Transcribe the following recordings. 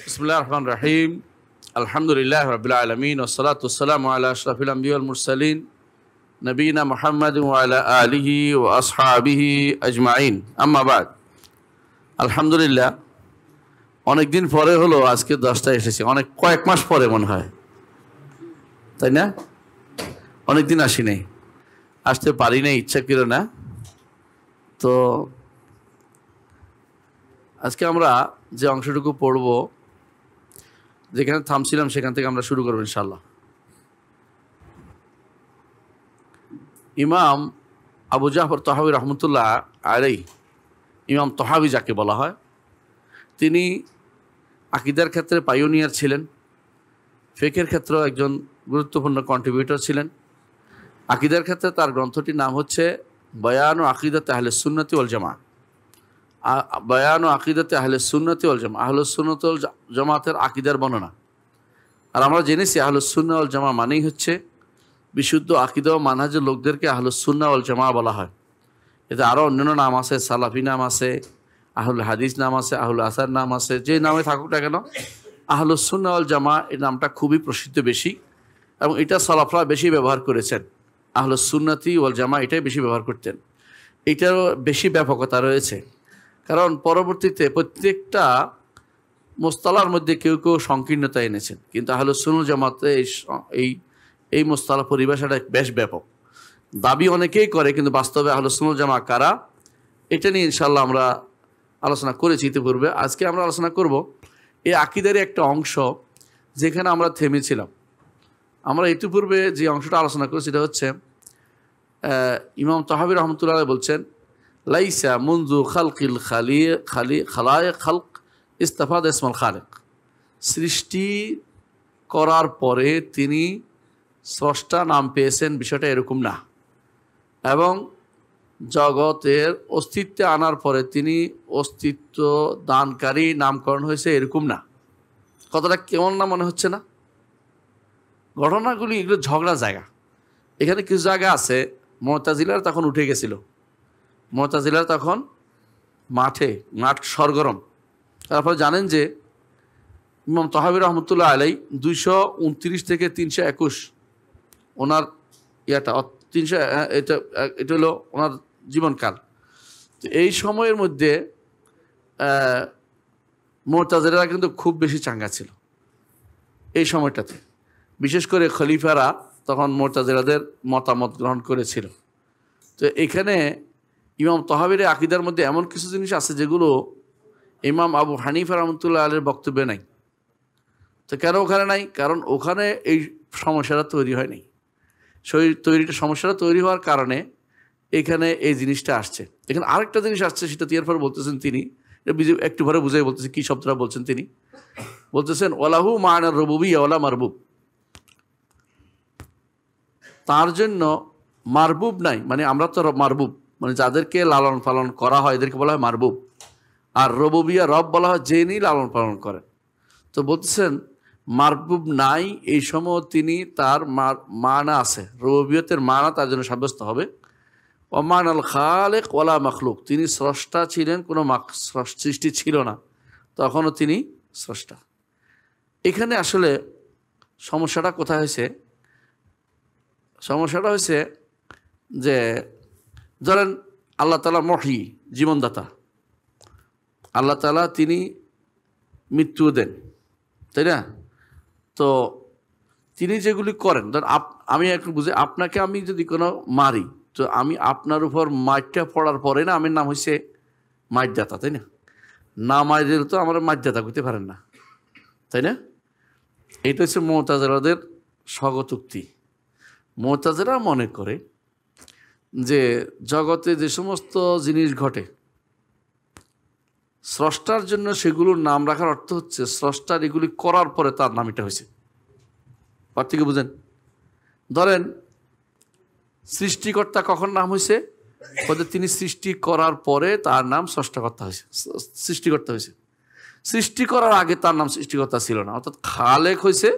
বিসমিল্লাহির রহমানির রহিম। আলহামদুলিল্লাহি রাব্বিল আলামিন ওয়াসসালাতু ওয়াসসালামু আলা আশরাফিল আমবিয়া ওয়াল মুরসালিন নবিয়িনা মুহাম্মাদিন ওয়া আলা আলিহি ওয়া আসহাবিহি আজমাইন। আম্মা বাদ। আলহামদুলিল্লাহ, অনেকদিন পরে হলো আজকে 10টায় এসেছি, কয়েক মাস পরে মনে হয়, তাই না? অনেকদিন আসি নাই, আসতে পারি নাই, ইচ্ছা ছিল না। তো আজকে আমরা যে অংশটুকু পড়ব, যেখানে থামছিলাম সেখান থেকে আমরা শুরু করবো ইনশাল্লাহ। ইমাম আবু জাফর তহাবী রহমতুল্লাহ আলাইহি, ইমাম তহাবী যাকে বলা হয়, তিনি আকিদার ক্ষেত্রে পাইওনিয়ার ছিলেন, ফিকহের ক্ষেত্রেও একজন গুরুত্বপূর্ণ কন্ট্রিবিউটর ছিলেন। আকিদার ক্ষেত্রে তার গ্রন্থটির নাম হচ্ছে বয়ান আকিদাতে আহলে সুন্নতি ওয়াল জামা। বয়ান আকিদাতে আহলে সুন্নতি ওয়াল জামা, আহলুস সুন্নাত ওয়াল জামাতের আকিদার বর্ণনা। আর আমরা জেনেছি আহলুস সুন্নাহ ওয়াল জামা মানেই হচ্ছে বিশুদ্ধ আকিদা ও মানহাজের লোকদেরকে আহলুস সুন্নাহ ওয়াল জামা বলা হয়। এতে আরও অন্যান্য নাম আছে, সালাফি নাম আছে, আহলুল হাদিস নাম আছে, আহলুল আসার নাম আছে। যে নামে থাকুক না কেন, আহলুস সুন্নাহ ওয়াল জামা এই নামটা খুবই প্রসিদ্ধ বেশি, এবং এটা সালাফরা বেশি ব্যবহার করেছেন। আহলুস সুন্নাতি ওয়াল জামা এটাই বেশি ব্যবহার করতেন। এটারও বেশি ব্যাপকতা রয়েছে, কারণ পরবর্তীতে প্রত্যেকটা মোস্তালার মধ্যে কেউ কেউ সংকীর্ণতা এনেছেন, কিন্তু আহলুস সুন্নাহ জামাতে এই মোস্তালা পরিভাষাটা বেশ ব্যাপক। দাবি অনেকেই করে, কিন্তু বাস্তবে আহলুস সুন্নাহ জামা কারা, এটা নিয়ে ইনশাল্লাহ আমরা আলোচনা করেছি ইতিপূর্বে। আজকে আমরা আলোচনা করব এই আকিদারই একটা অংশ যেখানে আমরা থেমেছিলাম। আমরা ইতিপূর্বে যে অংশটা আলোচনা করি সেটা হচ্ছে ইমাম তহাবী রহমতুল্লাহ বলছেন, লাইসা মুনজু খালকিল খালায়েক খালক ইস্তাফাদ ইসমাল খালেক। সৃষ্টি করার পরে তিনি স্রষ্টা নাম পেয়েছেন, বিষয়টা এরকম না। এবং জগতের অস্তিত্বে আনার পরে তিনি অস্তিত্ব দানকারী নামকরণ হয়েছে, এরকম না। কথাটা কেমন না মনে হচ্ছে না? ঘটনাগুলি এগুলো ঝগড়া জায়গা। এখানে কিছু জায়গা আছে মুতাজিলার তখন উঠে গেছিল, মুতাজিলার তখন মাঠ সরগরম। তারপরে জানেন যে ইমাম তহাবী রহমতুল্লাহ আলাই 229 থেকে 321 ওনার এটা 300 হলো ওনার জীবনকাল। তো এই সময়ের মধ্যে মুতাজিলারা কিন্তু খুব বেশি চাঙ্গা ছিল এই সময়টাতে। বিশেষ করে খলিফারা তখন মুতাজিলাদের মতামত গ্রহণ করেছিল। তো এখানে ইমাম তহাবীর আকিদার মধ্যে এমন কিছু জিনিস আছে যেগুলো ইমাম আবু হানিফা রহমতুল্লাহ আলাইহির বক্তব্যে নাই। তো কেন ওখানে নাই? কারণ ওখানে এই সমস্যাটা তৈরি হয়নি। সমস্যাটা তৈরি হওয়ার কারণে এখানে এই জিনিসটা আসছে। এখানে আরেকটা জিনিস আসছে, সেটা এরপর বলতেছেন তিনি, একটু পরে বুঝাই বলতেছি কী শব্দটা বলছেন। তিনি বলতেছেন ওয়ালাহু মা'নার রুবুবিয়্যাহ ওয়ালা মারবুব। তার জন্য মারবুব নাই, মানে আমরা তো মারবুব, মানে যাদেরকে লালন পালন করা হয় এদেরকে বলা হয় মারবুব। আর রুবুবিয়্যাহ, রব বলা হয় যিনি লালন পালন করেন। তো বলতেছেন মারবুব নাই, এই সময় তিনি তার মানা আছে, রুবুবিয়্যতের মানা তার জন্য সাব্যস্ত হবে। ওমান আল খালেক ওয়ালা মখলুক, তিনি স্রষ্টা ছিলেন, কোনো সৃষ্টি ছিল না, তখনও তিনি স্রষ্টা। এখানে আসলে সমস্যাটা কোথায় হয়েছে? সমস্যাটা হয়েছে যে ধরেন আল্লাহ তাআলা মহী, জীবনদাতা। আল্লাহ তাআলা তিনি মৃত্যু দেন, তাই না? তো তিনি যেগুলি করেন, ধর আমি একটু বুঝে, আপনাকে আমি যদি কোনো মারি, তো আমি আপনার উপর মারটা পড়ার পরে না আমার নাম হয়েছে মারদাতা, তাই না? না মারলে তো আমার মারদাতা করতে পারেন না, তাই না? এটা হচ্ছে মুতাজিলাদের স্বগতোক্তি। মুতাজিলা মনে করে যে জগতে যে সমস্ত জিনিস ঘটে স্রষ্টার জন্য, সেগুলোর নাম রাখার অর্থ হচ্ছে স্রষ্টার এগুলি করার পরে তার নাম এটা হয়েছে। পার্থক্য বুঝেন? ধরেন সৃষ্টিকর্তা কখন নাম হয়েছে? তিনি সৃষ্টি করার পরে তার নাম স্রষ্টাকর্তা হয়েছে, সৃষ্টিকর্তা হয়েছে। সৃষ্টি করার আগে তার নাম সৃষ্টিকর্তা ছিল না, অর্থাৎ খালেক হয়েছে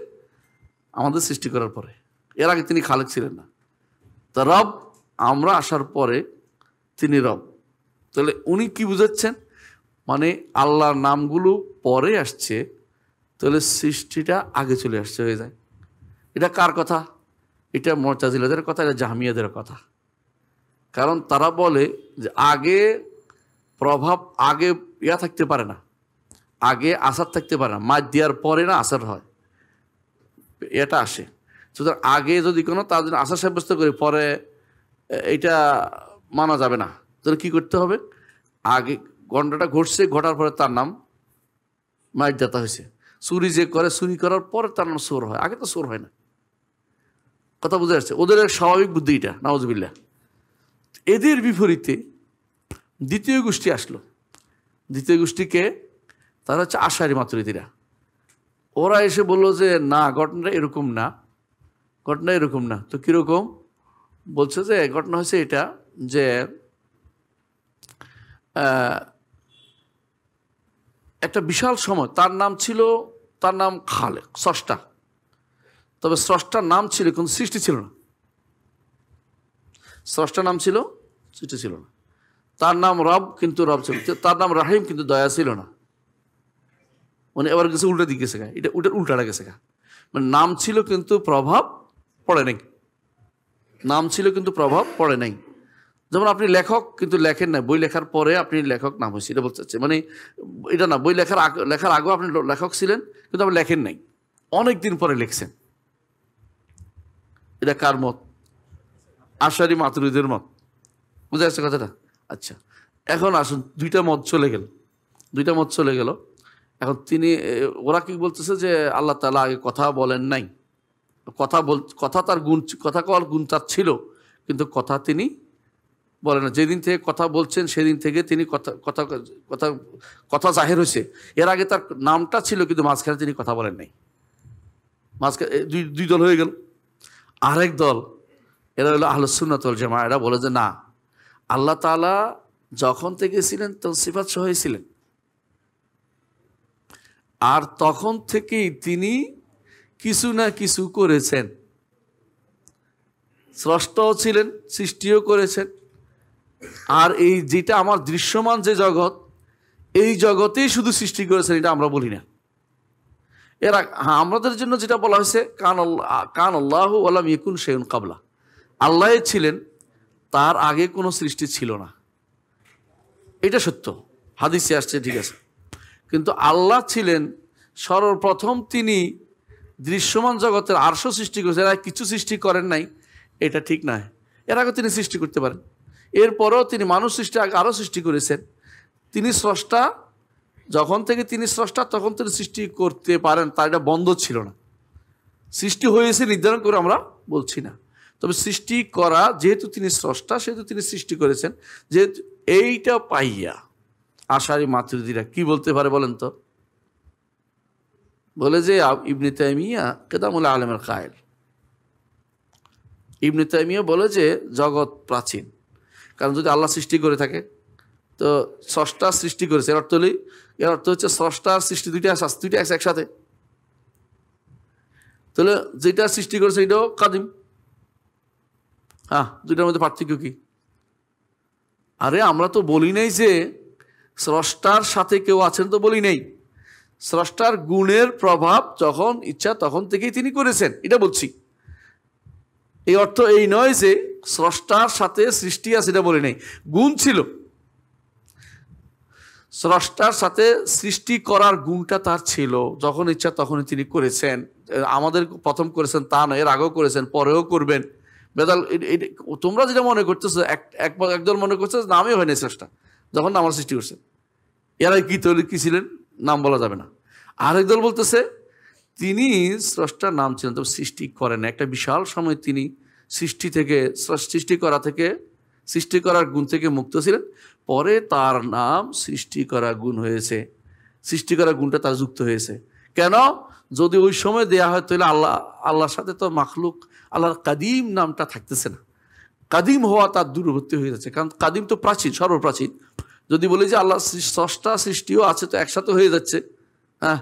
আমাদের সৃষ্টি করার পরে। এর আগে তিনি খালেক ছিলেন না। তা রব আমরা আসার পরে তিনি রব। তাহলে উনি কি বুঝাচ্ছেন? মানে আল্লাহর নামগুলো পরে আসছে, তাহলে সৃষ্টিটা আগে চলে আসছে হয়ে যায়। এটা কার কথা? এটা মুতাজিলাদের কথা, এটা জাহমিয়াদের কথা। কারণ তারা বলে যে আগে প্রভাব, আগে ইয়া থাকতে পারে না, আগে আসার থাকতে পারে না, মাছ দেওয়ার পরে না আসার হয়, এটা আসে। সুতরাং আগে যদি কোনো তার জন্য আশা সাব্যস্ত করে পরে এটা মানা যাবে না। তাহলে কী করতে হবে? আগে ঘটনাটা ঘটছে, ঘটার পরে তার নাম মার্যাদা হয়েছে। চুরি যে করে, চুরি করার পরে তার নাম চোর হয়, আগে তো চোর হয় না। কথা বুঝে আসছে? ওদের স্বাভাবিক বুদ্ধি এটা, নাউজুবিল্লাহ। এদের বিপরীতে দ্বিতীয় গোষ্ঠী আসলো। দ্বিতীয় গোষ্ঠীকে তারা হচ্ছে আশারি মাতুরিদিরা। ওরা এসে বললো যে না, ঘটনাটা এরকম না, ঘটনা এরকম না। তো কীরকম? বলছে যে ঘটনা হয়েছে এটা যে একটা বিশাল সময় তার নাম ছিল, তার নাম খালেক, স্রষ্টা। তবে স্রষ্টার নাম ছিল কিন্তু সৃষ্টি ছিল না। স্রষ্টার নাম ছিল, সৃষ্টি ছিল না। তার নাম রব, কিন্তু রব ছিল। তার নাম রাহিম, কিন্তু দয়া ছিল না। মানে এবার গেছে উল্টা দিকে গেছে গা, এটা উল্টাটা গেছে গা। মানে নাম ছিল কিন্তু প্রভাব পড়ে নাই। নাম ছিল কিন্তু প্রভাব পড়ে নাই। যেমন আপনি লেখক কিন্তু লেখেন না, বই লেখার পরে আপনি লেখক নাম হয়েছে, এটা বলতে চাচ্ছে। মানে এটা না, বই লেখার আগেও আপনি লেখক ছিলেন কিন্তু আপনি লেখেন নাই, অনেক দিন পরে লিখছেন। এটা কার মত? আশারি মাতুরিদের মত। বুঝে আসছে কথাটা? আচ্ছা, এখন আসুন, দুইটা মত চলে গেল। এখন ওরা কি বলতেছে যে আল্লাহ তাআলা আগে কথা বলেন নাই, কথা তার গুণ, কথা কওয়ার গুণ তার ছিল, কিন্তু কথা তিনি বলেন না। যেদিন থেকে কথা বলছেন সেদিন থেকে তিনি কথা জাহের হয়েছে। এর আগে তার নামটা ছিল কিন্তু মাঝখানে তিনি কথা বলেন নাই। মাঝখানে দুই দল হয়ে গেল। আরেক দল, এরা হলো আহলুস সুন্নাত ওয়াল জামাআহ। এরা বলে যে না, আল্লাহ তাআলা যখন থেকে ছিলেন তখন সিফাত সহই ছিলেন, আর তখন থেকেই তিনি কিছু না কিছু করেছেন। স্রষ্টাও ছিলেন, সৃষ্টিও করেছেন। আর এই যেটা আমার দৃশ্যমান যে জগৎ, এই জগতেই শুধু সৃষ্টি করেছেন, এটা আমরা বলি না। হ্যাঁ, আমাদের জন্য যেটা বলা হয়েছে, কান আল্লাহু ওয়া লাম ইয়াকুন শাইউন ক্বাবলা, আল্লাহ ছিলেন, তার আগে কোনো সৃষ্টি ছিল না। এটা সত্য, হাদিসে আসছে, ঠিক আছে। কিন্তু আল্লাহ ছিলেন সর্বপ্রথম, তিনি দৃশ্যমান জগতের আরশও সৃষ্টি করেছেন, এরা কিছু সৃষ্টি করেন নাই, এটা ঠিক নয়। এর আগে তিনি সৃষ্টি করতে পারেন, এরপরও তিনি মানুষ সৃষ্টি আগে আরও সৃষ্টি করেছেন। তিনি স্রষ্টা, যখন থেকে তিনি স্রষ্টা তখন তিনি সৃষ্টি করতে পারেন, তার এটা বন্ধ ছিল না। সৃষ্টি হয়েছে নির্ধারণ করে আমরা বলছি না, তবে সৃষ্টি করা, যেহেতু তিনি স্রষ্টা সেহেতু তিনি সৃষ্টি করেছেন। যেহেতু এইটা পাইয়া আশারি মাতুরিদিরা কি বলতে পারে বলেন তো? বলে যে ইবনে তাইমিয়া কেদামুল আলমের কায়েল, ইবনে তাইমিয়া বলে যে জগৎ প্রাচীন। কারণ যদি আল্লাহ সৃষ্টি করে থাকে, তো স্রষ্টা সৃষ্টি করেছে, এর অর্থ হচ্ছে স্রষ্টার সৃষ্টি দুইটা আছে একসাথে। তাহলে যেটা সৃষ্টি করেছে এটাও কাদিম। হ্যাঁ, দুইটার মধ্যে পার্থক্য কি? আরে আমরা তো বলি নাই যে স্রষ্টার সাথে কেউ আছেন, তো বলি নাই। স্রষ্টার গুণের প্রভাব যখন ইচ্ছা তখন থেকেই তিনি করেছেন, এটা বলছি। এই অর্থ এই নয় যে স্রষ্টার সাথে সৃষ্টি আছে, এটা বলি নাই। গুণ ছিল, স্রষ্টার সাথে সৃষ্টি করার গুণটা তার ছিল, যখন ইচ্ছা তখনই তিনি করেছেন। আমাদের প্রথম করেছেন তা নয়, এর আগেও করেছেন, পরেও করবেন। বেদাল তোমরা যেটা মনে করতেছো, একদল মনে করছে নামই হয়নি স্রষ্টা, যখন আমার সৃষ্টি করছেন। এরা কি তৈরি কি ছিলেন নাম বলা যাবে না। আরেক দল বলতেছে তিনি স্রষ্টার নাম ছিলেন, তবে সৃষ্টি করেন। একটা বিশাল সময় তিনি সৃষ্টি করার গুণ থেকে মুক্ত ছিলেন, পরে তার নাম সৃষ্টি করা গুণ হয়েছে, সৃষ্টি করার গুণটা তার যুক্ত হয়েছে। কেন? যদি ওই সময় দেয়া হয় তাহলে আল্লাহর সাথে তো মাখলুক, আল্লাহর কাদিম নামটা থাকতেছে না, কাদিম হওয়া তার দূরবর্তী হয়ে যাচ্ছে। কারণ কাদিম তো প্রাচীন, সর্বপ্রাচীন। যদি বলি যে আল্লাহ স্রষ্টা সৃষ্টিও আছে, তো একসাথে হয়ে যাচ্ছে। হ্যাঁ,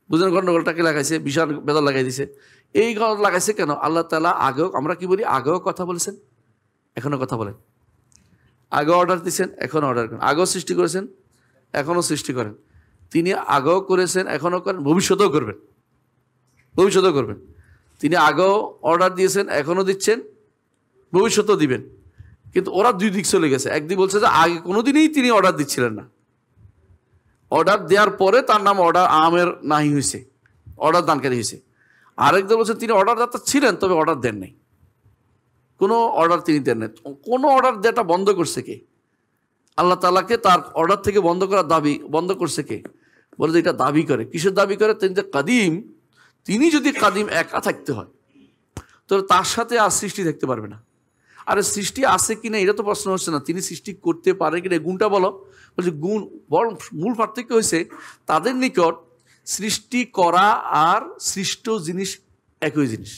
বুঝলেন? গণ্ডগোলটাকে লাগাইছে, বিশাল বেদল লাগাই দিছে। এই গণ্ড লাগাইছে কেন? আল্লাহ তাআলা আগেও, আমরা কি বলি, আগেও কথা বলেছেন, এখনও কথা বলেন। আগেও অর্ডার দিচ্ছেন, এখনও অর্ডার করেন। আগেও সৃষ্টি করেছেন, এখনও সৃষ্টি করেন। তিনি আগেও করেছেন, এখনও করেন, ভবিষ্যতেও করবেন। ভবিষ্যতেও করবেন। তিনি আগেও অর্ডার দিয়েছেন, এখনও দিচ্ছেন, ভবিষ্যতেও দিবেন। কিন্তু ওরা দুই দিক চলে গেছে। একদিক বলছে যে আগে কোনোদিনই তিনি অর্ডার দিচ্ছিলেন না, অর্ডার দেওয়ার পরে তার নাম অর্ডার আমের নাহি হয়েছে, অর্ডার দানকারী হয়েছে। আরেকদল বলছে তিনি অর্ডারদাতা ছিলেন, তবে অর্ডার দেন নাই, কোনো অর্ডার তিনি দেন নাই। কোনো অর্ডার দেওয়াটা বন্ধ করছে কে? আল্লাহ তাআলাকে তার অর্ডার থেকে বন্ধ করার দাবি বন্ধ করছে কে? বলে যে এটা দাবি করে। কিসের দাবি করে? তিনি যে কাদিম, তিনি যদি কাদিম একা থাকতে হয় তাহলে তার সাথে আর সৃষ্টি থাকতে পারবে না। আরে সৃষ্টি আছে কিনা এটা তো প্রশ্ন হচ্ছে না, তিনি সৃষ্টি করতে পারে কিনা গুণটা বলো। বলছে গুণ বড় মূল পার্থক্য হয়েছে তাদের নিকট সৃষ্টি করা আর সৃষ্ট জিনিস একই জিনিস।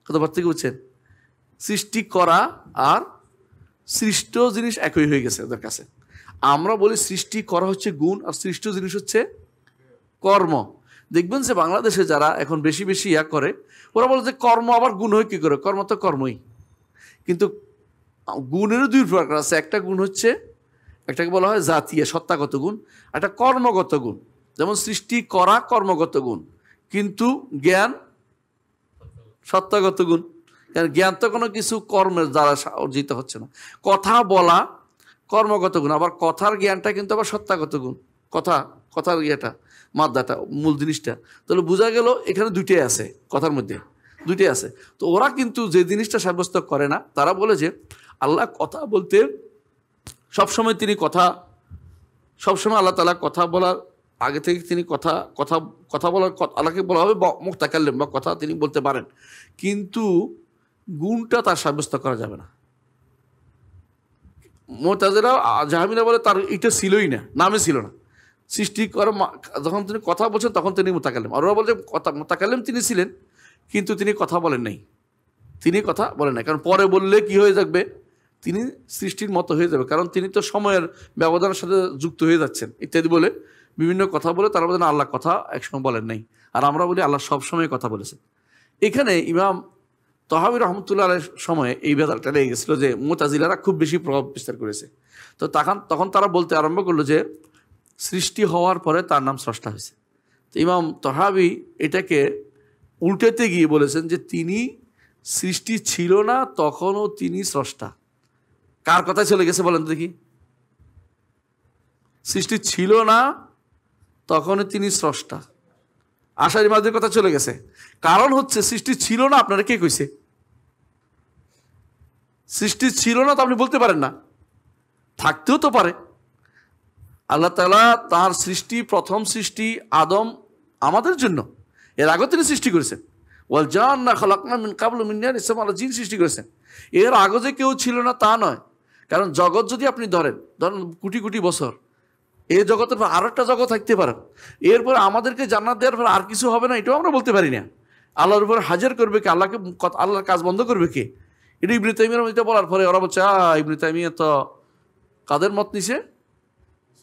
কত পার্থক্য বুঝছেন? সৃষ্টি করা আর সৃষ্ট জিনিস একই হয়ে গেছে ওদের কাছে। আমরা বলি সৃষ্টি করা হচ্ছে গুণ আর সৃষ্ট জিনিস হচ্ছে কর্ম। দেখবেন যে বাংলাদেশে যারা এখন বেশি বেশি ইয়া করে, ওরা বলে যে কর্ম আবার গুণ হয় কী করে? কর্ম তো কর্মই, কিন্তু গুণেরও দুই প্রকার আছে। একটা গুণ হচ্ছে, একটাকে বলা হয় জাতীয় সত্তাগত গুণ, একটা কর্মগত গুণ। যেমন সৃষ্টি করা কর্মগত গুণ, কিন্তু জ্ঞান সত্তাগত গুণ। কারণ জ্ঞান তো কোনো কিছু কর্মের দ্বারা অর্জিত হচ্ছে না। কথা বলা কর্মগত গুণ, আবার কথার জ্ঞানটা কিন্তু আবার সত্তাগত গুণ। কথার ইয়েটা, মাদ্দাটা, মূল জিনিসটা। তাহলে বোঝা গেল এখানে দুইটাই আছে, কথার মধ্যে দুইটাই আছে। তো ওরা কিন্তু যে জিনিসটা সাব্যস্ত করে না, তারা বলে যে আল্লাহ কথা বলতে সবসময় তিনি সবসময় আল্লাহ তাআলা কথা বলার আগে থেকে তিনি কথা বলার আল্লাহকে বলা হবে মুতাকাল্লিম, বা কথা তিনি বলতে পারেন, কিন্তু গুণটা তার সাব্যস্ত করা যাবে না। মুতাজিলা জাহমিরা বলে তার এটা ছিলই না, নামে ছিল না। সৃষ্টি করা যখন তিনি কথা বলছেন তখন তিনি মুতাকাল্লিম। আর ওরা বলছে মুতাকাল্লিম তিনি ছিলেন, কিন্তু তিনি কথা বলেন নাই। কারণ পরে বললে কি হয়ে যাবে? তিনি সৃষ্টির মতো হয়ে যাবে, কারণ তিনি তো সময়ের ব্যবধানের সাথে যুক্ত হয়ে যাচ্ছেন ইত্যাদি বলে বিভিন্ন কথা বলে তারা বলেন আল্লাহ কথা একসময় বলেন নাই। আর আমরা বলি আল্লাহ সবসময় কথা বলেছেন। এখানে ইমাম তহাবী রহমতুল্লাহ আলাইহির সময়ে এই ব্যাপারটা লেগে গেছিলো যে মুতাজিলারা খুব বেশি প্রভাব বিস্তার করেছে। তো তখন তারা বলতে আরম্ভ করলো যে সৃষ্টি হওয়ার পরে তার নাম স্রষ্টা হয়েছে। তো ইমাম তহাবী এটাকে উল্টেতে গিয়ে বলেছেন যে তিনি সৃষ্টি ছিল না, তখনও তিনি স্রষ্টা। কার কথায় চলে গেছে বলেন তো দেখি? সৃষ্টি ছিল না তখনই তিনি স্রষ্টা, আশারি মাঝের কথা চলে গেছে। কারণ হচ্ছে সৃষ্টি ছিল না, আপনারা কে কইছে? সৃষ্টি ছিল না তো আপনি বলতে পারেন না, থাকতেও তো পারে। আল্লাহ তাআলা তার সৃষ্টি, প্রথম সৃষ্টি আদম আমাদের জন্য, এর আগেও তিনি সৃষ্টি করেছেন। ওয়াল জান্না খালাকনা মিন কাবলু মিন নার, আল্লাহ জিন সৃষ্টি করেছেন। এর আগে যে কেউ ছিল না তা নয়। কারণ জগৎ যদি আপনি ধরেন কোটি কোটি বছর, এই জগতের পর আর একটা জগৎ থাকতে পারে, এরপর আমাদেরকে জান্নাত দেওয়ার পর আর কিছু হবে না, এটাও আমরা বলতে পারি না। আল্লাহর উপর হাজির করবে কে? আল্লাহর কাজ বন্ধ করবে কে? এটা ইবনে তাইমিয়ার মধ্যে বলার পরে ওরা বলছে ইবনে তাইমিয়া তো কাদের মত নিছে?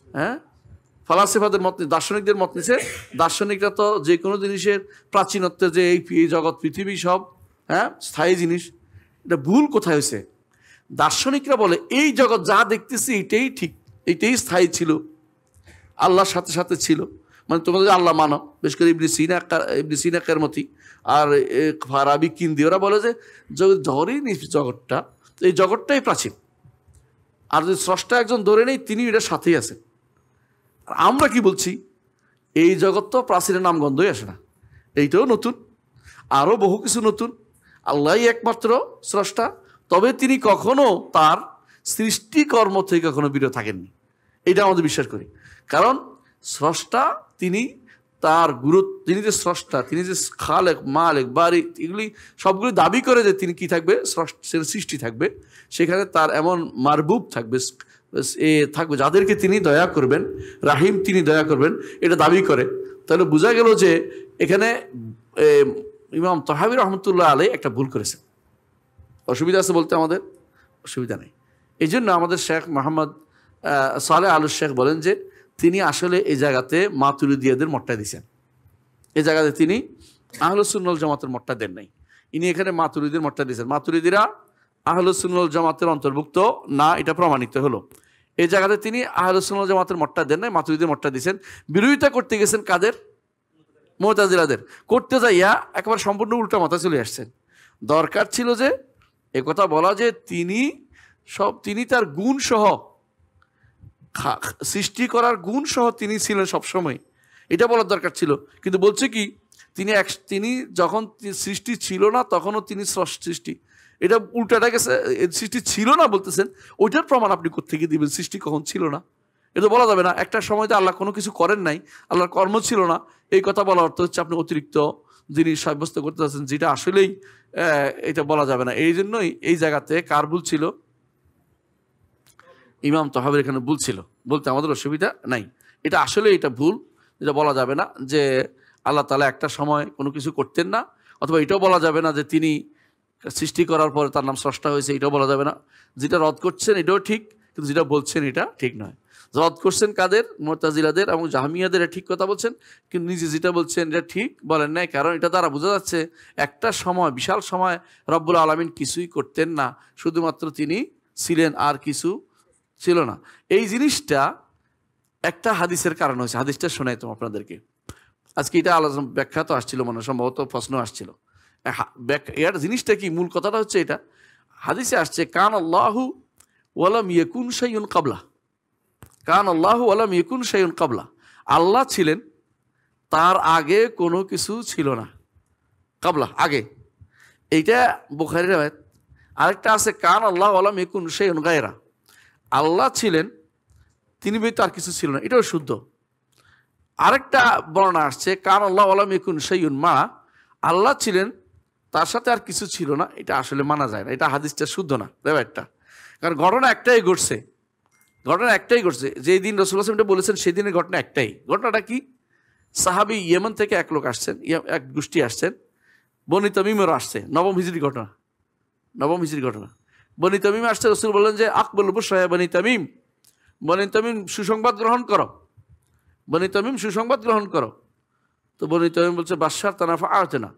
হ্যাঁ, ফালাসিফাদের মত, দার্শনিকদের মত নিছে। দার্শনিকরা তো যে কোনো জিনিসের প্রাচীনত্বে যে এই জগৎ পৃথিবী সব স্থায়ী জিনিস, এটা ভুল কোথায় হয়েছে? দার্শনিকরা বলে এই জগৎ যা দেখতেছি এটাই ঠিক, এটাই স্থায়ী ছিল, আল্লাহর সাথে সাথে ছিল। মানে তোমরা যদি আল্লাহ মানো, বেশ করে ইবনে সিনা কেরমতি আর ফারাবি কিন্দি, ওরা বলে যে ধরেই নি জগৎটা, এই জগৎটাই প্রাচীন, আর যদি স্রষ্টা একজন ধরে নেই তিনি এটার সাথেই আছেন। আর আমরা কি বলছি? এই জগৎ তো প্রাচীনের নামগন্ধই আসে না, এইটাও নতুন, আরও বহু কিছু নতুন। আল্লাহই একমাত্র স্রষ্টা, তবে তিনি কখনো তার সৃষ্টিকর্ম থেকে কখনো বিরত থাকেননি, এটা আমাদের বিশ্বাস করি। কারণ স্রষ্টা তিনি, তার গুরুত্ব, তিনি যে স্রষ্টা, তিনি যে খালেক মালেক বারি, এগুলি সবগুলি দাবি করে যে তিনি কি থাকবে, সৃষ্টি থাকবে, সেখানে তার এমন মারবুব থাকবে, যাদেরকে তিনি দয়া করবেন, রাহিম তিনি দয়া করবেন, এটা দাবি করে। তাহলে বোঝা গেল যে এখানে ইমাম তহাবী রহমতুল্লাহ আলাইহি একটা ভুল করেছেন। অসুবিধা আছে বলতে? আমাদের অসুবিধা নেই। এই জন্য আমাদের শেখ মোহাম্মদ সালেহ আল শেখ বলেন যে তিনি আসলে এই জায়গাতে মাতুরিদিয়াদের মতটা দিয়েছেন, এই জায়গাতে তিনি আহলুস সুন্নাহ ওয়াল জামাতের মতটা দেন নাই, ইনি এখানে মাতুরিদির মতটা দিয়েছেন। মাতুরিদিরা আহলুস সুন্নাহ ওয়াল জামাতের অন্তর্ভুক্ত না, এটা প্রমাণিত হলো। এই জায়গাতে তিনি আহলুস সুন্নাহ ওয়াল জামাতের মতটা দেন নাই, মাতুরিদির মতটা দিয়েছেন। বিরোধিতা করতে গেছেন কাদের? মুতাজিলাদের করতে যাইয়া একেবারে সম্পূর্ণ উল্টা মাথায় চলে আসছেন। দরকার ছিল যে একথা বলা যে তিনি তার গুণ সহ, সৃষ্টি করার গুণ সহ তিনি ছিলেন সবসময়, এটা বলার দরকার ছিল। কিন্তু বলছে কি, তিনি যখন সৃষ্টি ছিল না তখনও তিনি সৃষ্টি, এটা উল্টাটা গেছে। সৃষ্টি ছিল না বলতেছেন, ওইটার প্রমাণ আপনি কোত্থেকে দিবেন? সৃষ্টি কখন ছিল না এটা বলা যাবে না। একটা সময়তে আল্লাহ কোনো কিছু করেন নাই, আল্লাহর কর্ম ছিল না, এই কথা বলার অর্থ হচ্ছে আপনি অতিরিক্ত জিনিস সাব্যস্ত করতে চাচ্ছেন, যেটা আসলেই এটা বলা যাবে না। এই জন্যই এই জায়গাতে কার ভুল ছিল? ইমাম তহাবির এখানে ভুল ছিল, বলতে আমাদের অসুবিধা নাই। এটা আসলে এটা ভুল, যেটা বলা যাবে না যে আল্লাহ তাআলা একটা সময় কোনো কিছু করতেন না, অথবা এটাও বলা যাবে না যে তিনি সৃষ্টি করার পরে তার নাম স্রষ্টা হয়েছে, এটাও বলা যাবে না। যেটা রদ করছেন এটাও ঠিক, কিন্তু যেটা বলছেন এটা ঠিক নয়। রদ করছেন কাদের? মুতাজিলাদের এবং জাহমিয়াদের, ঠিক কথা বলছেন, কিন্তু নিজে যেটা বলছেন এটা ঠিক বলেন নাই। কারণ এটা দ্বারা বোঝা যাচ্ছে একটা সময়, বিশাল সময় রব্বুল আলামিন কিছুই করতেন না, শুধুমাত্র তিনি ছিলেন, আর কিছু ছিল না। এই জিনিসটা একটা হাদিসের কারণ হয়েছে। হাদিসটা শোনাই তো আপনাদেরকে আজকে। এটা আলোচনা ব্যাখ্যা তো আসছিল, মনে সম্ভবত প্রশ্ন আসছিল। এর জিনিসটা কি? মূল কথাটা হচ্ছে এটা, হাদিসে আসছে কান আল্লাহু ওয়ালাম ইয়াকুন শাইউন ক্বাবলা, কান আল্লাহু ওয়ালাম ইয়াকুন শাইউন ক্বাবলা, আল্লাহ ছিলেন, তার আগে কোনো কিছু ছিল না। ক্বাবলা আগে, এইটা বুখারীর রাওয়ায়াত। আরেকটা আছে কান আল্লাহু ওয়ালাম ইয়াকুন শাইউন গায়রা, আল্লাহ ছিলেন, তিনি ব্যতীত আর কিছু ছিল না, এটাও শুদ্ধ। আরেকটা বর্ণনা আসছে কান আল্লাহু ওয়ালাম ইয়াকুন শাইউন মা, আল্লাহ ছিলেন, তার সাথে আর কিছু ছিল না, এটা আসলে মানা যায় না, এটা হাদিসটা শুদ্ধ না ব্যাপারটা। কারণ ঘটনা একটাই ঘটছে, যেই দিন রাসূলুল্লাহ সাল্লাল্লাহু আলাইহি ওয়াসাল্লাম বলেছেন সেই দিনের ঘটনা একটাই। ঘটনাটা কি? সাহাবী ইয়েমেন থেকে এক লোক আসছেন, এক গোষ্ঠী আসছেন, বনি তামিমেরও আসছে, নবম হিজরি ঘটনা। বনি তামিম আসছে, রাসূল বললেন যে আকবাল বুশরা বনি তামিম, বনি তামিম সুসংবাদ গ্রহণ করো, তো বনি তামিম বলছে বাশশার তানাফা আতেনা,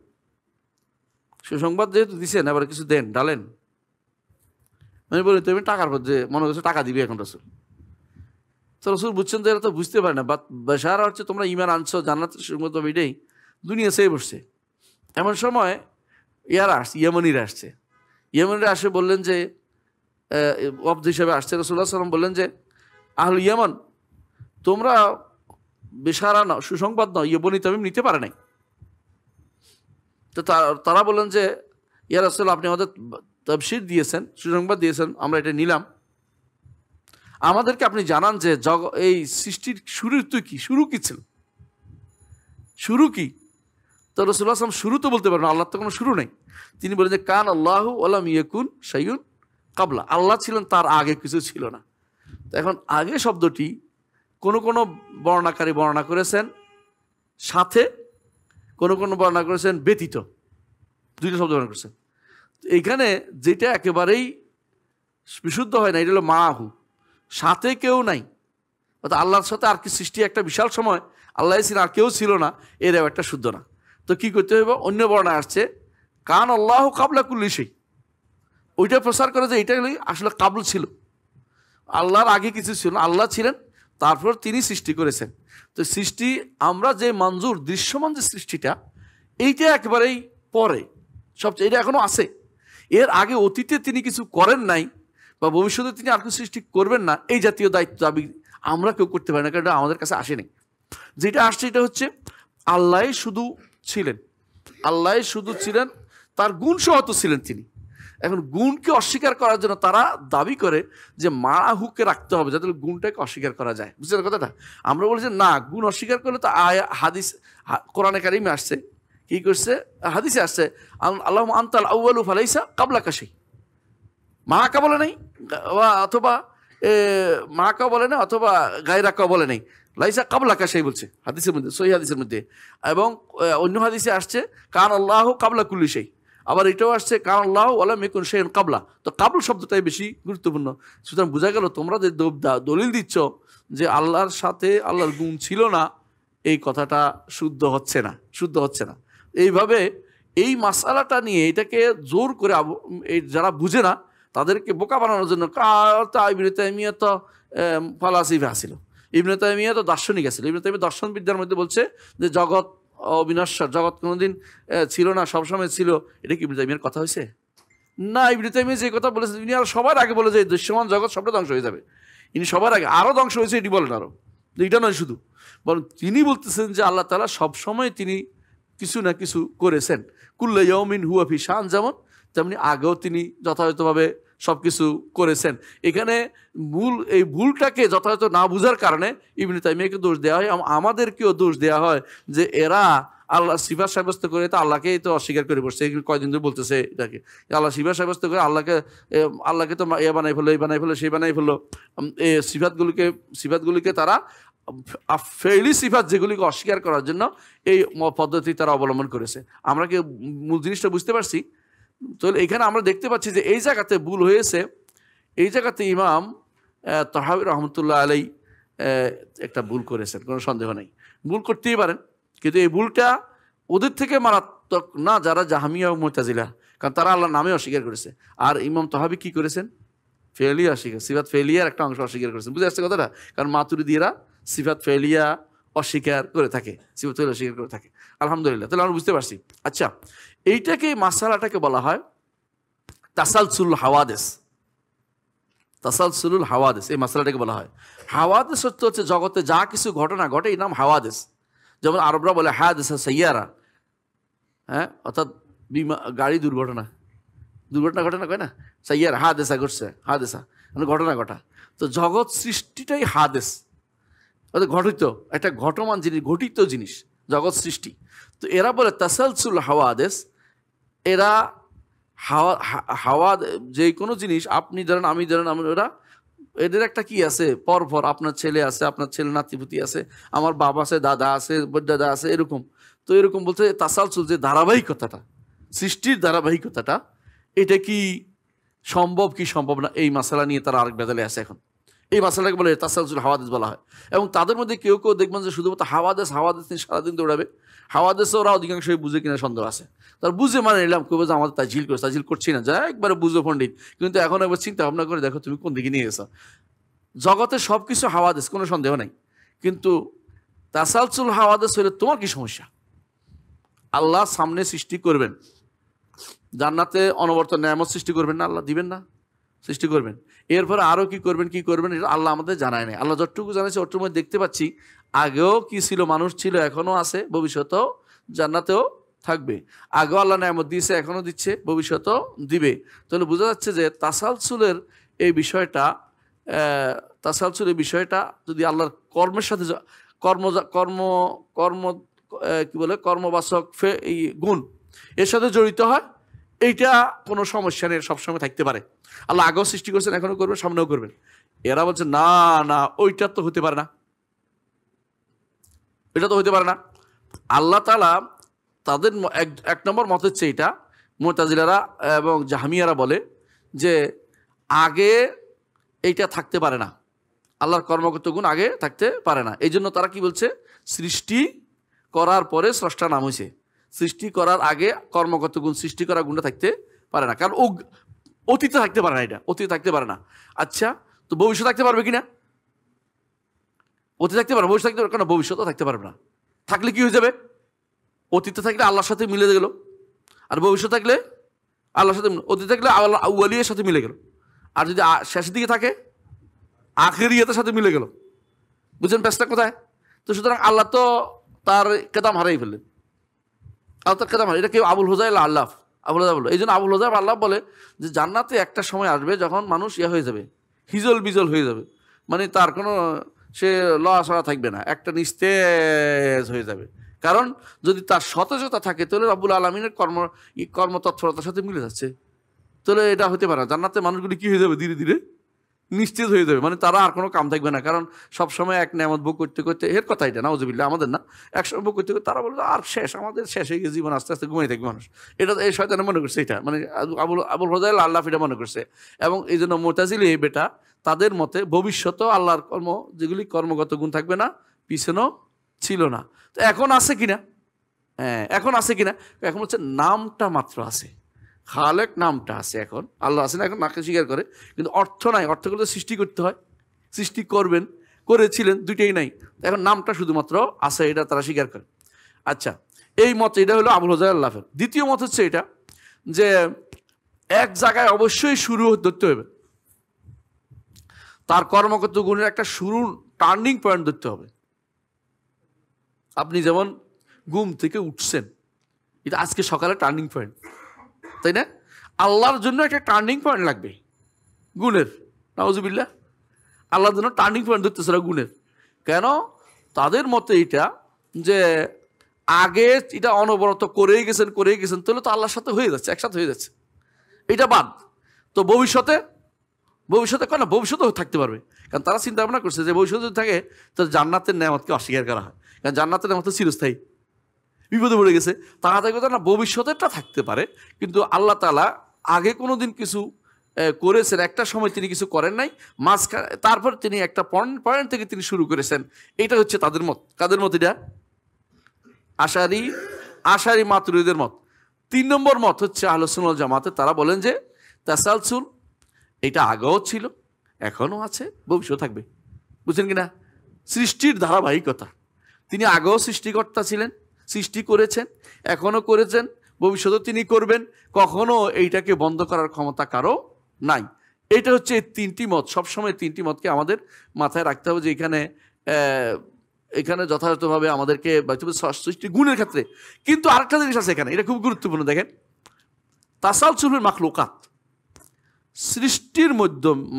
সুসংবাদ যেহেতু দিচ্ছেন এবার কিছু দেন, ডালেন। আমি বলি তুমি টাকার যে মনে করছো টাকা দিবি এখন রাসূল। তো রাসূল বুঝছেন যে এরা তো বুঝতে পারে না, বাশারা হচ্ছে তোমরা ঈমান আনছো, জান্নাতের সুসংবাদ এটাই, দুনিয়া সেই বসছে। এমন সময় ইয়েমনিরা আসছে, আসে বললেন যে অব্দ হিসেবে আসছে, রাসূলুল্লাহ সাল্লাল্লাহু আলাইহি ওয়াসাল্লাম বললেন যে আহল ইয়ামান, তোমরা বেশারা নাও, সুসংবাদ নাও, বনি তামিম নিতে পারে নাই। তো তারা বললেন যে ইয়া রাসূলুল্লাহ, আপনি আমাদের তাবশীর দিয়েছেন, সুসংবাদ দিয়েছেন, আমরা এটা নিলাম, আমাদেরকে আপনি জানান যে এই সৃষ্টির শুরু কি ছিল, শুরু কি? তো রাসূলুল্লাহ সাল্লাল্লাহু আলাইহি ওয়াসাল্লাম শুরু তো বলতে পারেন, আল্লাহর তো কোনো শুরু নেই। তিনি বলেন যে কান আল্লাহু ওয়ালাম ইয়াকুন শাইউন ক্বাবলা, আল্লাহ ছিলেন, তার আগে কিছু ছিল না। তো এখন আগে শব্দটি কোন বর্ণনাকারী বর্ণনা করেছেন সাথে, কোন বর্ণনা করেছেন ব্যতীত, দুইটা শব্দ বর্ণনা করেছেন। এইখানে যেটা একেবারেই বিশুদ্ধ হয় না, এটা হলো মাহু, সাথে কেউ নাই, অর্থাৎ আল্লাহর সাথে আর কি সৃষ্টি একটা বিশাল সময় আল্লাহ ছিল, আর কেউ ছিল না, এর একটা শুদ্ধ না। তো কি করতে হবে? অন্য বর্ণনা আসছে কান আল্লাহু ক্বাবলা কুল্লি শাই, ওইটা প্রচার করে যে এটা আসলে কাবল ছিল, আল্লাহর আগে কিছু ছিল না, আল্লাহ ছিলেন, তারপর তিনি সৃষ্টি করেছেন। তো সৃষ্টি আমরা যে মঞ্জুর দৃশ্যমান যে সৃষ্টিটা, এইটা একেবারেই পরে, সবচেয়ে এটা এখনো আছে। এর আগে অতীতে তিনি কিছু করেন নাই, বা ভবিষ্যতে তিনি আর কিছু সৃষ্টি করবেন না, এই জাতীয় দায়িত্ব দাবি আমরা কেউ করতে পারি না, কারণ এটা আমাদের কাছে আসেনি। যেটা আসছে এটা হচ্ছে আল্লাহ শুধু ছিলেন, তার গুণ সহ তো ছিলেন তিনি। এখন গুণকে অস্বীকার করার জন্য তারা দাবি করে যে মাহুকে রাখতে হবে, যাতে গুণটাকে অস্বীকার করা যায়। বুঝছেন কথাটা? আমরা বলি যে না, গুণ অস্বীকার করলে তো হাদিস কোরআনে কারিমে আসছে, কি করছে? হাদিসে আসছে আল্লাহ আনতাল আউয়ালু ফালাইসা ক্বাবলাকা শাই, মাকা বলে নাই, অথবা মাকা বলে না, অথবা গায়রাকা বলে নাই, লাইসা ক্বাবলাকা শাই বলছে হাদিসের মধ্যে, সহিহ হাদিসের মধ্যে। এবং অন্য হাদিসে আসছে কান আল্লাহু ক্বাবলা কুল্লি শাই, আবার এটাও আসছে কান আল্লাহু ওয়ালাম ইয়াকুন শাইউন ক্বাবলা। তো কাবল শব্দটাই বেশি গুরুত্বপূর্ণ। সুতরাং বোঝা গেল তোমরা যে দলিল দিচ্ছ যে আল্লাহর সাথে আল্লাহর গুণ ছিল না, এই কথাটা শুদ্ধ হচ্ছে না। এইভাবে এই মাসালাটা নিয়ে এটাকে জোর করে যারা বুঝে না তাদেরকে বোকা বানানোর জন্য ইবনে তাইমিয়া তো ফালাসিফা ছিল, ইবনে তাইমিয়া তো দার্শনিক আছিল, ইবনে তাইমিয়া দর্শনবিদ্যার মধ্যে বলছে যে জগৎ অবিনশ্বর, জগৎ কোনোদিন ছিল না, সবসময় ছিল, এটা কি ইবনে তাইমিয়ার কথা হয়েছে? না, ইবনে তাইমিয়া যে কথা বলেছে তিনি আর সবার আগে বলে যে দৃশ্যমান জগৎ সবটা ধ্বংস হয়ে যাবে, ইনি সবার আগে আরও ধ্বংস হয়েছে এটি বলেন আরও, এটা নয় শুধু, বরং তিনি বলতেছেন যে আল্লাহ তাআলা সবসময় তিনি কিছু না কিছু করেছেন। কুল্লু ইয়াউমিন হুয়া ফি শান, যেমন তেমনি আগেও তিনি যথাযথভাবে সব কিছু করেছেন। এখানে এই ভুলটাকে যথাযথ না বুঝার কারণে ইবনে তাইমিয়াকে দোষ দেওয়া হয়, আমাদেরকেও দোষ দেওয়া হয় যে এরা আল্লাহ সিফাত সাব্যস্ত করে তো আল্লাহকেই তো অস্বীকার করে বসছে। কয়দিন ধরে বলতেছে এটাকে, আল্লাহ সিফাত সাব্যস্ত করে আল্লাহকে তো এ বানাই ফেললো, এই বানাই ফেললো, সেই বানাই ফেললো। এই সিফাতগুলিকে তারা ফেইলি সিফাত যেগুলিকে অস্বীকার করার জন্য এই পদ্ধতি তারা অবলম্বন করেছে। আমরা কি মূল জিনিসটা বুঝতে পারছি? তো এখানে আমরা দেখতে পাচ্ছি যে এই জায়গাতে ভুল হয়েছে, এই জায়গাতে ইমাম তাহাবী রহমতুল্লাহ আলাই একটা ভুল করেছেন, কোনো সন্দেহ নেই, ভুল করতেই পারেন, কিন্তু এই ভুলটা ওদের থেকে মারাত্মক না যারা জাহমিয়া ও মুতাজিলা, কারণ তারা আল্লাহর নামে অস্বীকার করেছে। আর ইমাম তাহাবী কি করেছেন? ফেলিয়া অস্বীকার, সিফাত ফেলিয়ার একটা অংশ অস্বীকার করেছেন। বুঝে আসছে কথাটা? কারণ মাতুরিদিরা সিফাত ফেলিয়া অস্বীকার করে থাকে, সিফাত ফেলিয়া অস্বীকার করে থাকে। আলহামদুলিল্লাহ, তাহলে আমরা বুঝতে পারছি। আচ্ছা, এইটাকে মাসালাটাকে বলা হয় তাসালসুল হাওয়াদিস। তাসালসুলুল হাওয়াদিস, এই মাসালাটাকে বলা হয় হাওয়াদিস। হচ্ছে জগতে যা কিছু ঘটনা ঘটে এই নাম হাওয়াদিস। যেমন আরবরা বলে হাদিসা সাইয়ারা, হ্যাঁ, অর্থাৎ গাড়ি দুর্ঘটনা ঘটনা কয় না, সাইয়ারা হাদেসা ঘটছে, হাদেসা মানে ঘটনা ঘটা। তো জগৎ সৃষ্টিটাই হাদেস, ঘটিত একটা ঘটমান জিনিস, ঘটিত জিনিস জগৎ সৃষ্টি। তো এরা বলে তাসালসুল হাওয়াদিস, এরা হাওয়া যে কোনো জিনিস, আপনি ধরেন আমি ধরেন, ওরা এদের একটা কি আছে পরপর, আপনার ছেলে আছে, আপনার ছেলে নাতিপুতি আছে, আমার বাবা আছে, দাদা আছে, দাদা আছে, এরকম। তো এরকম বলতে তাসালসুল যে ধারাবাহিকতাটা, সৃষ্টির ধারাবাহিকতাটা, এটা কি সম্ভব কি সম্ভব না, এই মাসালা নিয়ে তারা আরেক বেদালে আছে। এখন এই মাসালাকে বলে তাসালসুল হাওয়াদিস বলা হয়। এবং তাদের মধ্যে কেউ কেউ দেখবেন যে শুধুমাত্র হাওয়াদিস নিয়ে সারাদিন দৌড়াবে। হাওয়াদিসে ওরা অধিকাংশই বুঝে কিনা সন্দেহ আছে, তার বুঝে মানে নিলাম, কেউ যে আমাদের তাজিল করছি না, যা একবারে বুঝো পণ্ডিত, কিন্তু এখন একবার চিন্তা ভাবনা করে দেখো তুমি কোন দিকে নিয়ে গেছো। জগতে সব কিছু হাওয়াদিস, কোনো সন্দেহ নাই, কিন্তু তাসালসুল হাওয়াদিস হলে তোমার কি সমস্যা? আল্লাহ সামনে সৃষ্টি করবেন, জান্নাতে অনবরত নেয়ামত সৃষ্টি করবেন না, আল্লাহ দিবেন না, সৃষ্টি করবেন, এরপরে আরও কি করবেন এটা আল্লাহ আমাদের জানায় নাই। আল্লাহ যতটুকু জানাইছে ওটুকুর মধ্যে দেখতে পাচ্ছি আগেও কি ছিল, মানুষ ছিল, এখনও আছে, ভবিষ্যতেও জান্নাতেও থাকবে। আগেও আল্লাহ নেয়ামত দিয়েছে, এখনও দিচ্ছে, ভবিষ্যতেও দিবে। তাহলে বোঝা যাচ্ছে যে তাসালসুলের এই বিষয়টা যদি আল্লাহর কর্মের সাথে কর্মবাচক এই গুণ এর সাথে জড়িত হয়, এইটা কোনো সমস্যা নেই, সবসময় থাকতে পারে। আল্লাহ আগেও সৃষ্টি করছেন, এখনও করবেন, সামনেও করবেন। এরা বলছে না না, ওইটা তো হতে পারে না, এটা তো হতে পারে না। আল্লাহ তাআলা তাদের এক নম্বর মত হচ্ছে এটা, মুতাজিলারা এবং জাহমিয়ারা বলে যে আগে এইটা থাকতে পারে না, আল্লাহর কর্মগত গুণ আগে থাকতে পারে না। এই জন্য তারা কি বলছে, সৃষ্টি করার পরে স্রষ্টা নাম হয়েছে, সৃষ্টি করার আগে কর্মগত গুণ, সৃষ্টি করার গুণটা থাকতে পারে না, কারণ ও অতীতে থাকতে পারে না, এটা অতীতে থাকতে পারে না। আচ্ছা, তো ভবিষ্যৎ থাকতে পারবে কিনা? অতীতে থাকতে পারবে, ভবিষ্যৎ থাকতে পারবে, কারণ ভবিষ্যৎও থাকতে পারবে না। থাকলে কি হয়ে যাবে? অতীতে থাকলে আল্লাহর সাথে মিলে গেল, আর ভবিষ্যৎ থাকলে আল্লাহর সাথে, অতীতে থাকলে আল্লাহ আউয়ালিয়ার সাথে মিলে গেল, আর যদি শেষের দিকে থাকে আখিরিয়াতের সাথে মিলে গেল। বুঝছেন পেশটা কোথায়? তো সুতরাং আল্লাহ তো তার কেদাম হারাই ফেললেন, আল্লাহ তার কেদাম হারাই। এটা কেউ আবুল হুজাইল আল্লাহ বলে, এই জন্য আবুল হুজাইল আল্লাহ বলে যে জান্নাতে একটা সময় আসবে যখন মানুষ হয়ে যাবে, হিজল বিজল হয়ে যাবে, মানে তার কোনো সে লড়াছড়া থাকবে না, একটা নিস্তেজ হয়ে যাবে। কারণ যদি তার সতেজতা থাকে তাহলে রব্বুল আলমিনের কর্মতৎপরতার সাথে মিলে যাচ্ছে, তাহলে এটা হতে পারে না। জান্নাতে মানুষগুলি কি হয়ে যাবে, ধীরে ধীরে নিশ্চিত হয়ে যাবে, মানে তারা আর কোনো কাম থাকবে না। কারণ সবসময় এক নেয়ামত ভোগ করতে করতে, এর কথা এটা নাউজুবিল্লাহ, আমাদের না, একসময় ভোগ করতে করতে তারা বলবে আর শেষ, আমাদের শেষ হয়ে গেছে জীবন, আস্তে আস্তে ঘুমাই থাকবে মানুষ। এটা এই শয়তানে মনে করছে, এটা মানে আবুল হুজাইল আল্লাহ এটা মনে করছে। এবং এই জন্য মুতাজিলি এই বেটা তাদের মতে ভবিষ্যতেও আল্লাহর যেগুলি কর্মগত গুণ থাকবে না, পিছনেও ছিল না। তো এখন আছে কিনা? হ্যাঁ, এখন আছে কিনা? এখন হচ্ছে নামটা মাত্র আছে, খালেক নামটা আছে, এখন আল্লাহ আছেন, এখন নাকে স্বীকার করে, কিন্তু অর্থ নাই। অর্থগুলো সৃষ্টি করতে হয়, সৃষ্টি করেছিলেন, দুইটাই নাই, এখন নামটা শুধুমাত্র আছে, এটা তারা স্বীকার করে। আচ্ছা, এই মত, এটা হলো আবুল হাজার আল্লাফের। দ্বিতীয় মত হচ্ছে এটা যে এক জায়গায় অবশ্যই শুরু ধরতে হবে, তার কর্মগত গুণের একটা শুরু টার্নিং পয়েন্ট ধরতে হবে। আপনি যেমন ঘুম থেকে উঠছেন, এটা আজকে সকালে টার্নিং পয়েন্ট, তাই না? আল্লাহর জন্য একটা টার্নিং পয়েন্ট লাগবে গুণের, নাউজুবিল্লাহ। আল্লাহর জন্য টার্নিং পয়েন্ট ধরতেছে না গুণের। কেন? তাদের মতে এটা যে আগে এটা অনবরত করেই গেছেন তাহলে তো আল্লাহর সাথে হয়ে যাচ্ছে, একসাথে হয়ে যাচ্ছে, এটা বাদ। তো ভবিষ্যতে কেন না, ভবিষ্যতেও থাকতে পারবে, কারণ তারা চিন্তা ভাবনা করছে যে ভবিষ্যতে যদি থাকে তো জান্নাতের নেয়ামতকে অস্বীকার করা হয়, কারণ জান্নাতের নেয়ামত চিরস্থায়ী। বিপদে পড়ে গেছে তারা দেখবে না, ভবিষ্যতেরটা থাকতে পারে, কিন্তু আল্লাহ তাআলা আগে কোনো দিন কিছু করেছেন, একটা সময় তিনি কিছু করেন নাই, মাঝখানে তারপর তিনি একটা পয়েন্ট থেকে তিনি শুরু করেছেন। এটা হচ্ছে তাদের মত। কাদের মত এটা? আশারি মাতুরিদের মত। 3 নম্বর মত হচ্ছে আহলুস সুন্নাহ ওয়াল জামাতের। তারা বলেন যে তাসালসুল এটা আগেও ছিল, এখনও আছে, ভবিষ্যৎ থাকবে। বুঝছেন কিনা? সৃষ্টির ধারাবাহিকতা, তিনি আগেও সৃষ্টিকর্তা ছিলেন, সৃষ্টি করেছেন, এখনও করেছেন, ভবিষ্যতেও তিনি করবেন, কখনো এইটাকে বন্ধ করার ক্ষমতা কারো নাই। এটা হচ্ছে 3টি মত। সবসময় 3টি মতকে আমাদের মাথায় রাখতে হবে, যে এখানে যথাযথভাবে আমাদেরকে সৃষ্টি গুণের ক্ষেত্রে। কিন্তু আরেকটা জিনিস আছে এখানে, এটা খুব গুরুত্বপূর্ণ। দেখেন, তাসালসুলুল মাখলুকাত, সৃষ্টির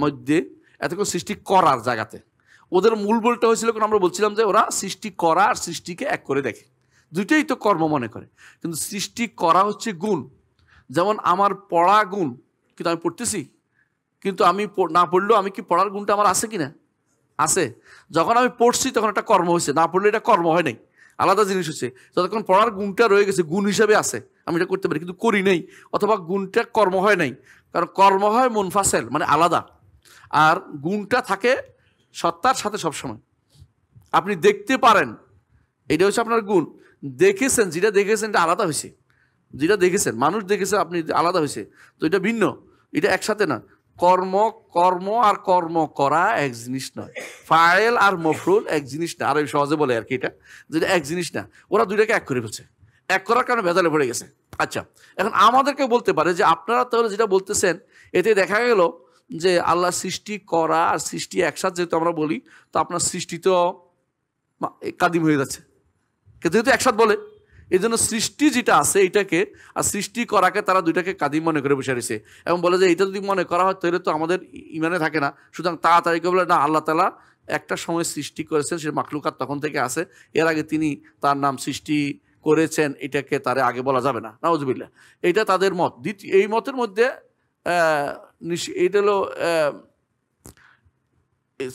মধ্যে এতক্ষণ সৃষ্টি করার জায়গাতে ওদের মূল বলটা হয়েছিল, আমরা বলছিলাম যে ওরা সৃষ্টি করা আর সৃষ্টিকে এক করে দেখে, দুইটাই তো কর্ম মনে করে, কিন্তু সৃষ্টি করা হচ্ছে গুণ। যেমন আমার পড়া গুণ, কিন্তু আমি পড়তেছি, কিন্তু আমি না পড়লেও আমি কি পড়ার গুণটা আমার আছে কি না? আছে। যখন আমি পড়ছি তখন একটা কর্ম হয়েছে, না পড়লে এটা কর্ম হয় নাই, আলাদা জিনিস হচ্ছে। যতক্ষণ পড়ার গুণটা রয়ে গেছে, গুণ হিসাবে আছে, আমি এটা করতে পারি, কিন্তু করি নেই, অথবা গুণটা কর্ম হয় নাই। কারণ কর্ম হয় মুনফাসেল, মানে আলাদা, আর গুণটা থাকে সত্তার সাথে সবসময়। আপনি দেখতে পারেন, এটা হচ্ছে আপনার গুণ। দেখেছেন, যেটা দেখেছেন এটা আলাদা হয়েছে, যেটা দেখেছেন মানুষ দেখেছে, আপনি আলাদা হয়েছে, তো এটা ভিন্ন, এটা একসাথে না। কর্ম আর কর্ম করা এক জিনিস নয়, ফাইল আর মফরুল এক জিনিস না। আর সহজে বলে আর কি, এটা যেটা এক জিনিস না, ওরা দুইটাকে এক করে ফেলছে, এক করার কারণে ভেজালে পড়ে গেছে। আচ্ছা, এখন আমাদেরকে বলতে পারে যে আপনারা তাহলে যেটা বলতেছেন, এতে দেখা গেল যে আল্লাহ সৃষ্টি করা আর সৃষ্টি একসাথে যেহেতু আমরা বলি, তো আপনার সৃষ্টি তো কাদিম হয়ে যাচ্ছে, যেহেতু একসাথে বলে, এই জন্য সৃষ্টি যেটা আছে এটাকে আর সৃষ্টি করাকে তারা দুইটাকে কাদিম মনে করে বসে রয়েছে, এবং বলে যে এটা যদি মনে করা হয় তাহলে তো আমাদের ইমানে থাকে না। সুতরাং তাড়াতাড়ি করে বলে না, আল্লাহ তাআলা একটা সময় সৃষ্টি করেছেন, সে মাখলুকাত তখন থেকে আছে, এর আগে তিনি তার নাম সৃষ্টি করেছেন, এটাকে তারে আগে বলা যাবে না, নাউজুবিল্লাহ। এটা তাদের মত। এই মতের মধ্যে এটা হলো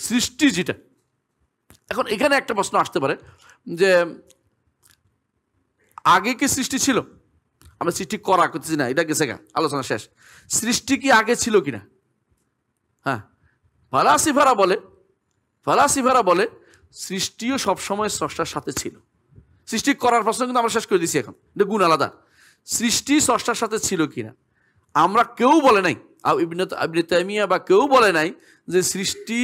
সৃষ্টি যেটা। এখন এখানে একটা প্রশ্ন আসতে পারে যে আগে কি সৃষ্টি ছিল? আমরা সৃষ্টি করা করতেছি না, এটা গেছে গা, আলোচনা শেষ। সৃষ্টি কি আগে ছিল কিনা? হ্যাঁ, ফালাসিফারা বলে সৃষ্টিও সবসময় স্রষ্টার সাথে ছিল। সৃষ্টি করার প্রশ্ন কিন্তু আমরা শেষ করে দিচ্ছি, এখন এটা গুণ আলাদা। সৃষ্টি স্রষ্টার সাথে ছিল কিনা আমরা কেউ বলে নাই, ইবনে তাইমিয়া বা কেউ বলে নাই যে সৃষ্টি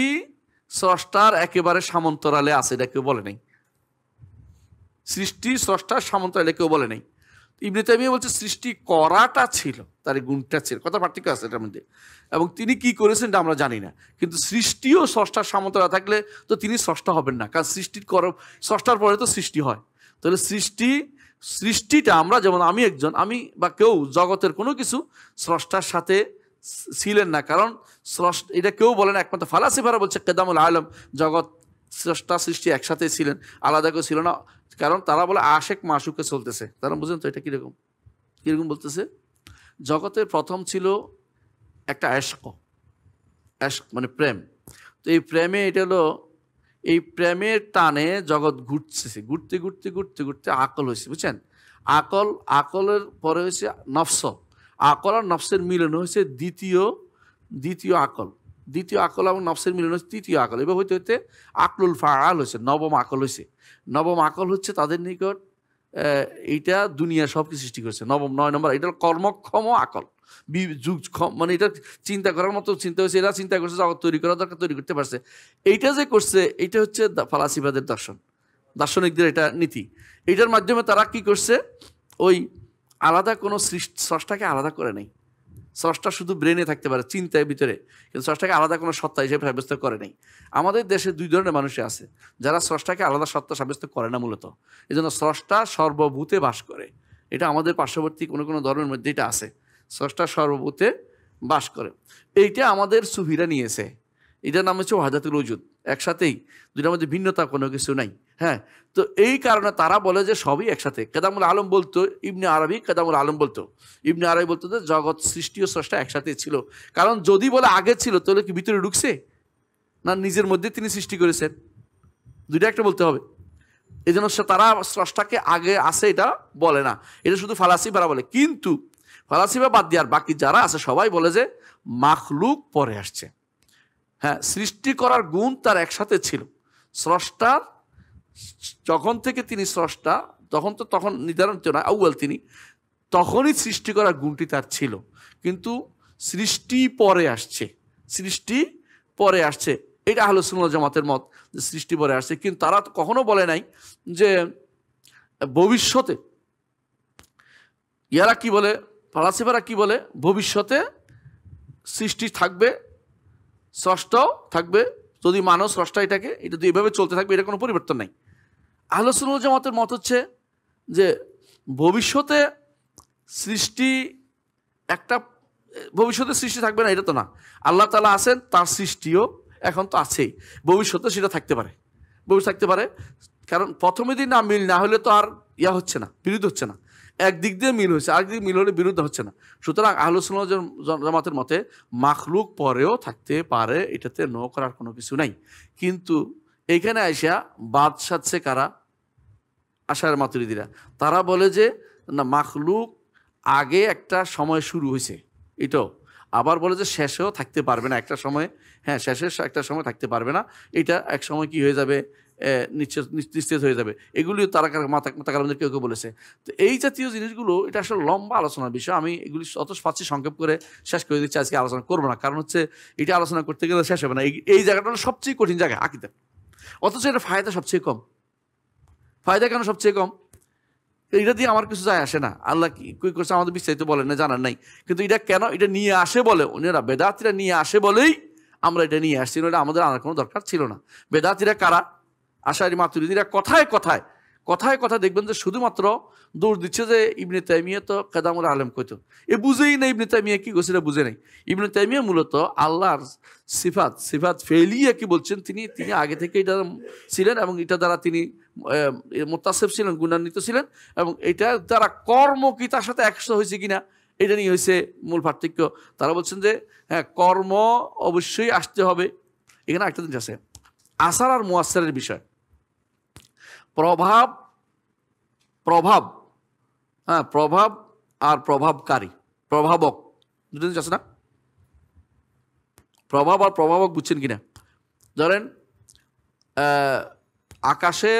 স্রষ্টার একেবারে সামন্তরালে আছে, এটা কেউ বলে নাই। সৃষ্টি স্রষ্টার সামন্তরালে কেউ বলে নাই। ইবনে তাইমিয়া বলছে সৃষ্টি করাটা ছিল, তার গুণটা ছিল, কথা পার্থক্য আছে এটার মধ্যে। এবং তিনি কি করেছেন এটা আমরা জানি না, কিন্তু সৃষ্টিও স্রষ্টার সামন্তরা থাকলে তো তিনি স্রষ্টা হবেন না, কারণ স্রষ্টার পরে তো সৃষ্টি হয়। তাহলে সৃষ্টিটা আমরা যেমন আমি বা কেউ জগতের কোনো কিছু স্রষ্টার সাথে ছিলেন না, কারণ এটা কেউ বলেন, একমাত্র ফালাসিফারা বলছে কেদামুল আলম, জগৎ স্রষ্টা সৃষ্টি একসাথে ছিলেন, আলাদা কেউ ছিল না। কারণ তারা বলে আশেক মাশুকে চলতেছে, তারা বুঝেন তো এটা কিরকম বলতেছে। জগতের প্রথম ছিল একটা এশক মানে প্রেম। তো এই প্রেমে এটা হলো, এই প্রেমের টানে জগৎ ঘুরতে আকল হয়েছে, বুঝছেন? আকলের পরে হয়েছে নফস, আকল আর নফসের মিলন হয়েছে দ্বিতীয় আকল এবং নফসের মিলন হচ্ছে তৃতীয় আকল। এবার হইতে হইতে আকলুল ফাআল হয়েছে, নবম আকল হয়েছে। নবম আকল হচ্ছে তাদের নিকট এইটা দুনিয়া সব কিছু সৃষ্টি করেছে। 9 নম্বর, এটা কর্মক্ষম আকল, মানে এটা চিন্তা করার মতো চিন্তা হয়েছে, এরা চিন্তা করছে জগৎ তৈরি করা দরকার, তৈরি করতে পারছে। এইটা যে করছে, এইটা হচ্ছে ফালাসিফাদের দর্শন, দার্শনিকদের এটা নীতি। এইটার মাধ্যমে তারা কি করছে, ওই আলাদা কোনো স্রষ্টাকে আলাদা করে নেই। স্রষ্টা শুধু ব্রেনে থাকতে পারে, চিন্তায় ভিতরে, কিন্তু স্রষ্টাকে আলাদা কোনো সত্তা হিসেবে সাব্যস্ত করে নেই। আমাদের দেশে দুই ধরনের মানুষই আছে, যারা স্রষ্টাকে আলাদা সত্তা সাব্যস্ত করে না মূলত। এই জন্য স্রষ্টা সর্বভূতে বাস করে, এটা আমাদের পার্শ্ববর্তী কোনো কোনো ধর্মের মধ্যে এটা আছে, স্রষ্টা সর্বভূতে বাস করে। এইটা আমাদের সুফিরা নিয়েছে, এটার নাম হচ্ছে ওয়াহদাতুল ওজুদ। একসাথেই, দুইটার মধ্যে ভিন্নতা কোনো কিছু নাই। হ্যাঁ, তো এই কারণে তারা বলে যে সবই একসাথে। কেদামুল আলম বলতো, ইবনে আরবি কেদামুল আলম বলতো, ইবনে আরবি বলতো যে জগৎ সৃষ্টি ও স্রষ্টা একসাথে ছিল। কারণ যদি বলে আগে ছিল, তাহলে কি ভিতরে ঢুকছে না নিজের মধ্যে তিনি সৃষ্টি করেছেন? দুইটা একটা বলতে হবে। এই জন্য তারা স্রষ্টাকে আগে আছে এটা বলে না, এটা শুধু ফালাসিফারা বলে। কিন্তু ফালাসিফা বাদ দিয়ে আর বাকি যারা আছে সবাই বলে যে মাখলুক পরে আসছে। হ্যাঁ, সৃষ্টি করার গুণ তার একসাথে ছিল। স্রষ্টার যখন থেকে তিনি স্রষ্টা, তখন নির্ধারণ ছিল না আউয়াল তিনি, তখনই সৃষ্টি করার গুণটি তার ছিল। কিন্তু সৃষ্টি পরে আসছে, সৃষ্টি পরে আসছে, এটা আহলে সুন্নাত ওয়াল জামাতের মত যে সৃষ্টি পরে আসছে। কিন্তু তারা কখনো বলে নাই যে ভবিষ্যতে, ইয়ারা কি বলে, ফালাসিফারা কি বলে, ভবিষ্যতে সৃষ্টি থাকবে, স্রষ্টাও থাকবে। যদি মানো স্রষ্টা এটাকে, এটা যদি এভাবে চলতে থাকবে, এটা কোনো পরিবর্তন নাই। আহলে সুন্নাত ওয়াল জামাতের মত হচ্ছে যে ভবিষ্যতে সৃষ্টি একটা, ভবিষ্যতে সৃষ্টি থাকবে না এটা তো না। আল্লাহ তাআলা আছেন, তার সৃষ্টিও এখন তো আছেই, ভবিষ্যতে সেটা থাকতে পারে, ভবিষ্যৎ থাকতে পারে। কারণ প্রথমে দিন না মিল না হলে তো আর হচ্ছে না, বিরুদ্ধ হচ্ছে না। একদিক দিয়ে মিল হয়েছে, আরেকদিক মিল হলে বিরুদ্ধ হচ্ছে না। সুতরাং আহলে সুন্নাত ওয়াল জামাতের মতে মাখলুক পরেও থাকতে পারে, এটাতে নো করার কোনো কিছু নাই। কিন্তু এইখানে আইসা বাদ সাধছে কারা? আশার মাতুরিদিরা। তারা বলে যে না, মাখলুক আগে একটা সময় শুরু হয়েছে, এটাও আবার বলে যে শেষেও থাকতে পারবে না একটা সময়। হ্যাঁ, শেষের একটা সময় থাকতে পারবে না, এটা এক সময় কি হয়ে যাবে, নিশ্চিত হয়ে যাবে। এগুলিও তারা মাতাকারদের কেউ কেউ বলেছে। তো এই জাতীয় জিনিসগুলো, এটা আসলে লম্বা আলোচনার বিষয়। আমি এগুলি অত পাচ্ছি সংক্ষেপ করে শেষ করে দিচ্ছি, আজকে আলোচনা করবো না। কারণ হচ্ছে এটা আলোচনা করতে গেলে শেষ হবে না। এই জায়গাটা হলো সবচেয়ে কঠিন জায়গা আকীদা, অথচ এটা ফায়দা সবচেয়ে কম। ফায়দা কেন সবচেয়ে কম? এটা দিয়ে আমার কিছু যায় আসে না, আল্লাহ কি করছে আমাদের বিস্তারিত বলেন না, জানার নাই। কিন্তু এটা কেন এটা নিয়ে আসে বলে, ওনারা বেদাতিরা নিয়ে আসে বলেই আমরা এটা নিয়ে আসছি, এটা আমাদের আনার কোনো দরকার ছিল না। বেদাতিরা কারা? আশারি মাতুরিদিরা। কথায় কথায় কথায় কথা দেখবেন যে শুধুমাত্র দৌড় দিচ্ছে যে ইবনে তাইমিয়া তো কেদামুল আলেম কইতো, এ বুঝেই না ইবনে তাইমিয়া কি করছে, এটা বুঝে নাই। ইবনে তাইমিয়া মূলত আল্লাহর সিফাত ফেলিয়া কি বলছেন, তিনি আগে থেকে এটা ছিলেন এবং এটা দ্বারা তিনি মুত্তাসিফ ছিলেন, গুণান্বিত ছিলেন, এবং এটা দ্বারা কর্ম কি তার সাথে একসাথে হয়েছে কিনা, এটা নিয়ে হয়েছে মূল পার্থক্য। তারা বলছেন যে হ্যাঁ, কর্ম অবশ্যই আসতে হবে। এখানে একটা জিনিস আছে, আসার আর মুয়াসসারের বিষয়। প্রভাব হ্যাঁ, প্রভাব আর প্রভাবকারী, প্রভাবক, দুটো জিনিস আছে না? প্রভাব আর প্রভাবক বুঝছেন কিনা? ধরেন আকাশে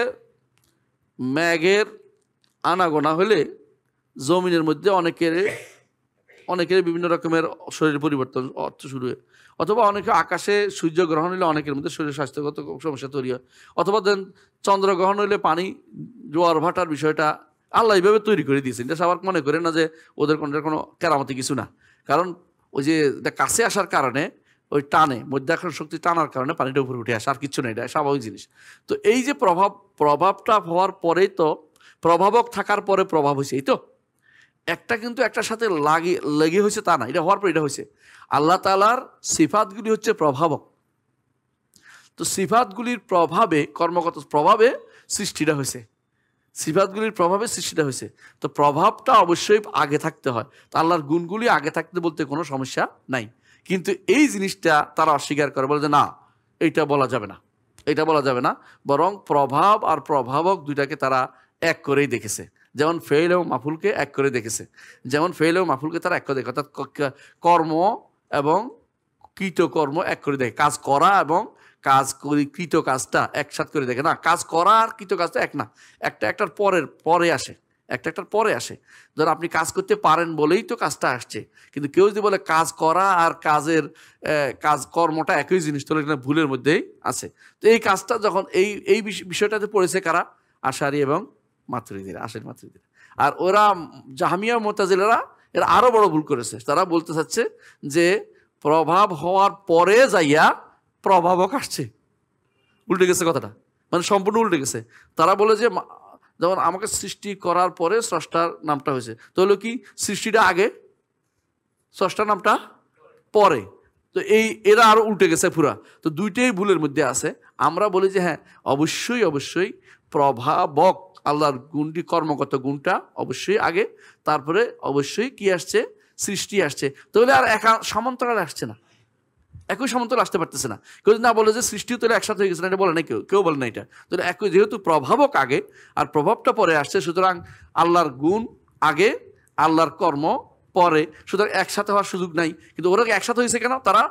মেঘের আনাগোনা হলে জমিনের মধ্যে অনেকের বিভিন্ন রকমের শরীর পরিবর্তন শুরু হয়। অথবা অনেকে আকাশে সূর্যগ্রহণ হলে অনেকের মধ্যে শরীর স্বাস্থ্যগত সমস্যা তৈরি হয়। অথবা দেন চন্দ্রগ্রহণ হলে পানি জোয়ার ভাটার বিষয়টা আল্লাহ এইভাবে তৈরি করে দিয়েছেন। এটা সবার মনে করে না যে ওদের কোনো কেরামতি কিছু না। কারণ ওই যে কাছে আসার কারণে, ওই টানে, মধ্যাকর্ষণ শক্তি টানার কারণে পানিটা উপরে উঠে আসে, আর কিছু নেই, এটা স্বাভাবিক জিনিস। তো এই যে প্রভাবটা হওয়ার পরেই তো, প্রভাবক থাকার পরে প্রভাব হয়েছে, এই তো একটা, কিন্তু একটার সাথে লেগে হয়েছে তা না, এটা হওয়ার পর এটা হয়েছে। আল্লাহ তাআলার সিফাতগুলি হচ্ছে প্রভাবক। তো সিফাতগুলির প্রভাবে, কর্মগত প্রভাবে সৃষ্টিটা হয়েছে, সিফাতগুলির প্রভাবে সৃষ্টিটা হয়েছে। তো প্রভাবটা অবশ্যই আগে থাকতে হয়। তো আল্লাহর গুণগুলি আগে থাকতে বলতে কোনো সমস্যা নাই। কিন্তু এই জিনিসটা তারা অস্বীকার করে, বলে যে না, এইটা বলা যাবে না, এটা বলা যাবে না। বরং প্রভাব আর প্রভাবক দুইটাকে তারা এক করেই দেখেছে। যেমন ফেইল এবং মাফুলকে এক করে দেখেছে, যেমন ফেইল এবং মাফুলকে তারা এক করে দেখে, অর্থাৎ কর্ম এবং কৃতকর্ম এক করে দেখে, কাজ করা এবং কাজ করি কৃত কাজটা একসাথে করে দেখে না। কাজ করা আর কৃত কাজটা এক না, একটার পরে আসে, একটার পরে আসে। ধর আপনি কাজ করতে পারেন বলেই তো কাজটা আসছে। কিন্তু কেউ যদি বলে কাজ করা আর কর্মটা একই জিনিস, তাহলে এখানে ভুলের মধ্যেই আছে। তো এই কাজটা যখন এই বিষয়টাতে পড়েছে কারা? আশারি এবং মাতুরিদিরা, আশারি মাতুরিদিরা। আর ওরা জাহমিয়া মুতাজিলারা এরা আরো বড় ভুল করেছে। তারা বলতে চাচ্ছে যে প্রভাব হওয়ার পরে যাইয়া প্রভাবক আসছে। উল্টে গেছে কথাটা, মানে সম্পূর্ণ উল্টে গেছে। তারা বলে যে যেমন আমাকে সৃষ্টি করার পরে স্রষ্টার নামটা হয়েছে, তো হলো কি সৃষ্টিটা আগে, স্রষ্টার নামটা পরে। তো এরা আরো উল্টে গেছে পুরা। তো দুইটাই ভুলের মধ্যে আছে। আমরা বলি যে হ্যাঁ, অবশ্যই অবশ্যই প্রভাবক আল্লাহর গুণটি, কর্মগত গুণটা অবশ্যই আগে, তারপরে অবশ্যই কি আসছে, সৃষ্টি আসছে। তাহলে আর সমান্তরাল আসছে না, একই সমান্তরাল আসতে পারতেছে না। কেউ না বলে যে সৃষ্টিও তাহলে একসাথে হয়ে গেছে না, এটা বলে না কেউ বলে না এটা। তাহলে একই, যেহেতু প্রভাবক আগে আর প্রভাবটা পরে আসছে, সুতরাং আল্লাহর গুণ আগে, আল্লাহর কর্ম পরে, সুতরাং একসাথে হওয়ার সুযোগ নাই। কিন্তু ওরা একসাথে হয়েছে কেন? তারা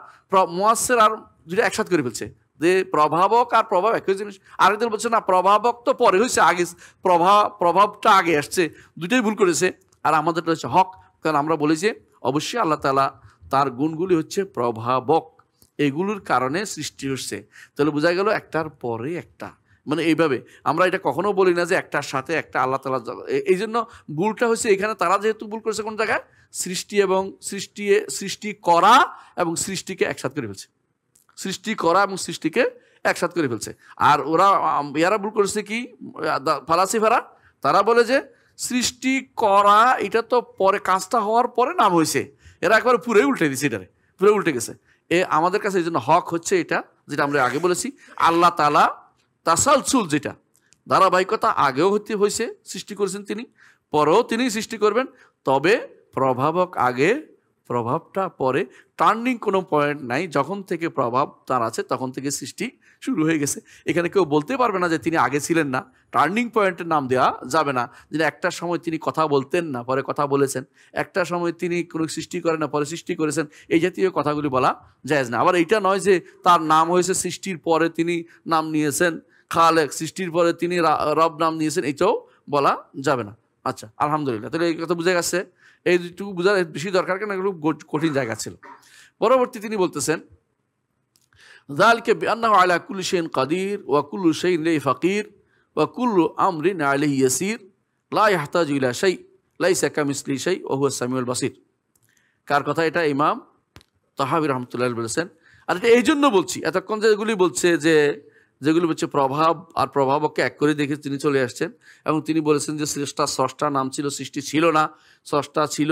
মুয়াসসির আর দুইটা একসাথে করে ফেলছে, যে প্রভাবক আর প্রভাব একই জিনিস। আরেকদিন বলছে না, প্রভাবক তো পরে হয়েছে, আগে প্রভাবটা আগে আসছে। দুইটাই ভুল করেছে। আর আমাদেরটা হচ্ছে হক, কারণ আমরা বলি যে অবশ্যই আল্লাহ তাআলা তার গুণগুলি হচ্ছে প্রভাবক, এগুলোর কারণে সৃষ্টি হচ্ছে। তাহলে বোঝা গেল একটার পরে একটা, মানে এইভাবে আমরা এটা কখনো বলি না যে একটার সাথে একটা আল্লাহ তাআলা। এই জন্য ভুলটা হচ্ছে এখানে। তারা যেহেতু ভুল করেছে কোন জায়গায়, সৃষ্টি এবং সৃষ্টি করা এবং সৃষ্টিকে একসাথে করে ফেলছে, সৃষ্টি করা এবং সৃষ্টিকে একসাথে করে ফেলছে। আর ইয়ারা ভুল করেছে কি, ফালাসিফারা, তারা বলে যে সৃষ্টি করা এটা তো পরে, কাজটা হওয়ার পরে নাম হয়েছে। এরা একবার পুরোই উল্টে দিচ্ছে, এটারে পুরো উল্টে গেছে। আমাদের কাছে এই জন্য হক হচ্ছে এটা, যেটা আমরা আগে বলেছি, আল্লাহ তাআলা তাসালসুল, যেটা ধারাবাহিকতা, আগেও হয়েছে, সৃষ্টি করেছেন তিনি, পরেও তিনি সৃষ্টি করবেন। তবে প্রভাবক আগে, প্রভাবটা পরে, টার্নিং কোনো পয়েন্ট নাই। যখন থেকে প্রভাব তার আছে তখন থেকে সৃষ্টি শুরু হয়ে গেছে। এখানে কেউ বলতে পারবে না যে তিনি আগে ছিলেন না। টার্নিং পয়েন্টের নাম দেওয়া যাবে না, যে একটা সময় তিনি কথা বলতেন না, পরে কথা বলেছেন, একটা সময় তিনি কোনো সৃষ্টি করেন না, পরে সৃষ্টি করেছেন, এই জাতীয় কথাগুলি বলা জায়েজ না। আবার এইটা নয় যে তার নাম হয়েছে সৃষ্টির পরে তিনি নাম নিয়েছেন খালেক, সৃষ্টির পরে তিনি রব নাম নিয়েছেন, এইটাও বলা যাবে না। আচ্ছা, আলহামদুলিল্লাহ। তাহলে এই কথা বুঝে গেছে। এই দুটুকু বোঝার বেশি দরকার, কেন এগুলো কঠিন জায়গা ছিল। পরবর্তী তিনি বলতেছেন, যালিকা বিআন্নাহু আলা কুল্লি শাইইন কাদির ওয়া কুল্লু শাইইন ইলাইহি ফাকির ওয়া কুল্লু আমরিন আলাইহি ইয়াসির লা ইয়াহতাজু ইলা শাই লাইসা কামিসলিহি শাই ওয়া হুয়াস সামিউল বাসির। কার কথা এটা? ইমাম তাহাবী রাহমাতুল্লাহ বলেছেন। আর এটা এই জন্য বলছি, এতক্ষণ যেগুলি বলছে, যেগুলি বলছে প্রভাব আর প্রভাবককে এক করে দেখে তিনি চলে আসছেন, এবং তিনি বলেছেন যে স্রষ্টা নাম ছিল, সৃষ্টি ছিল না। স্রষ্টা ছিল,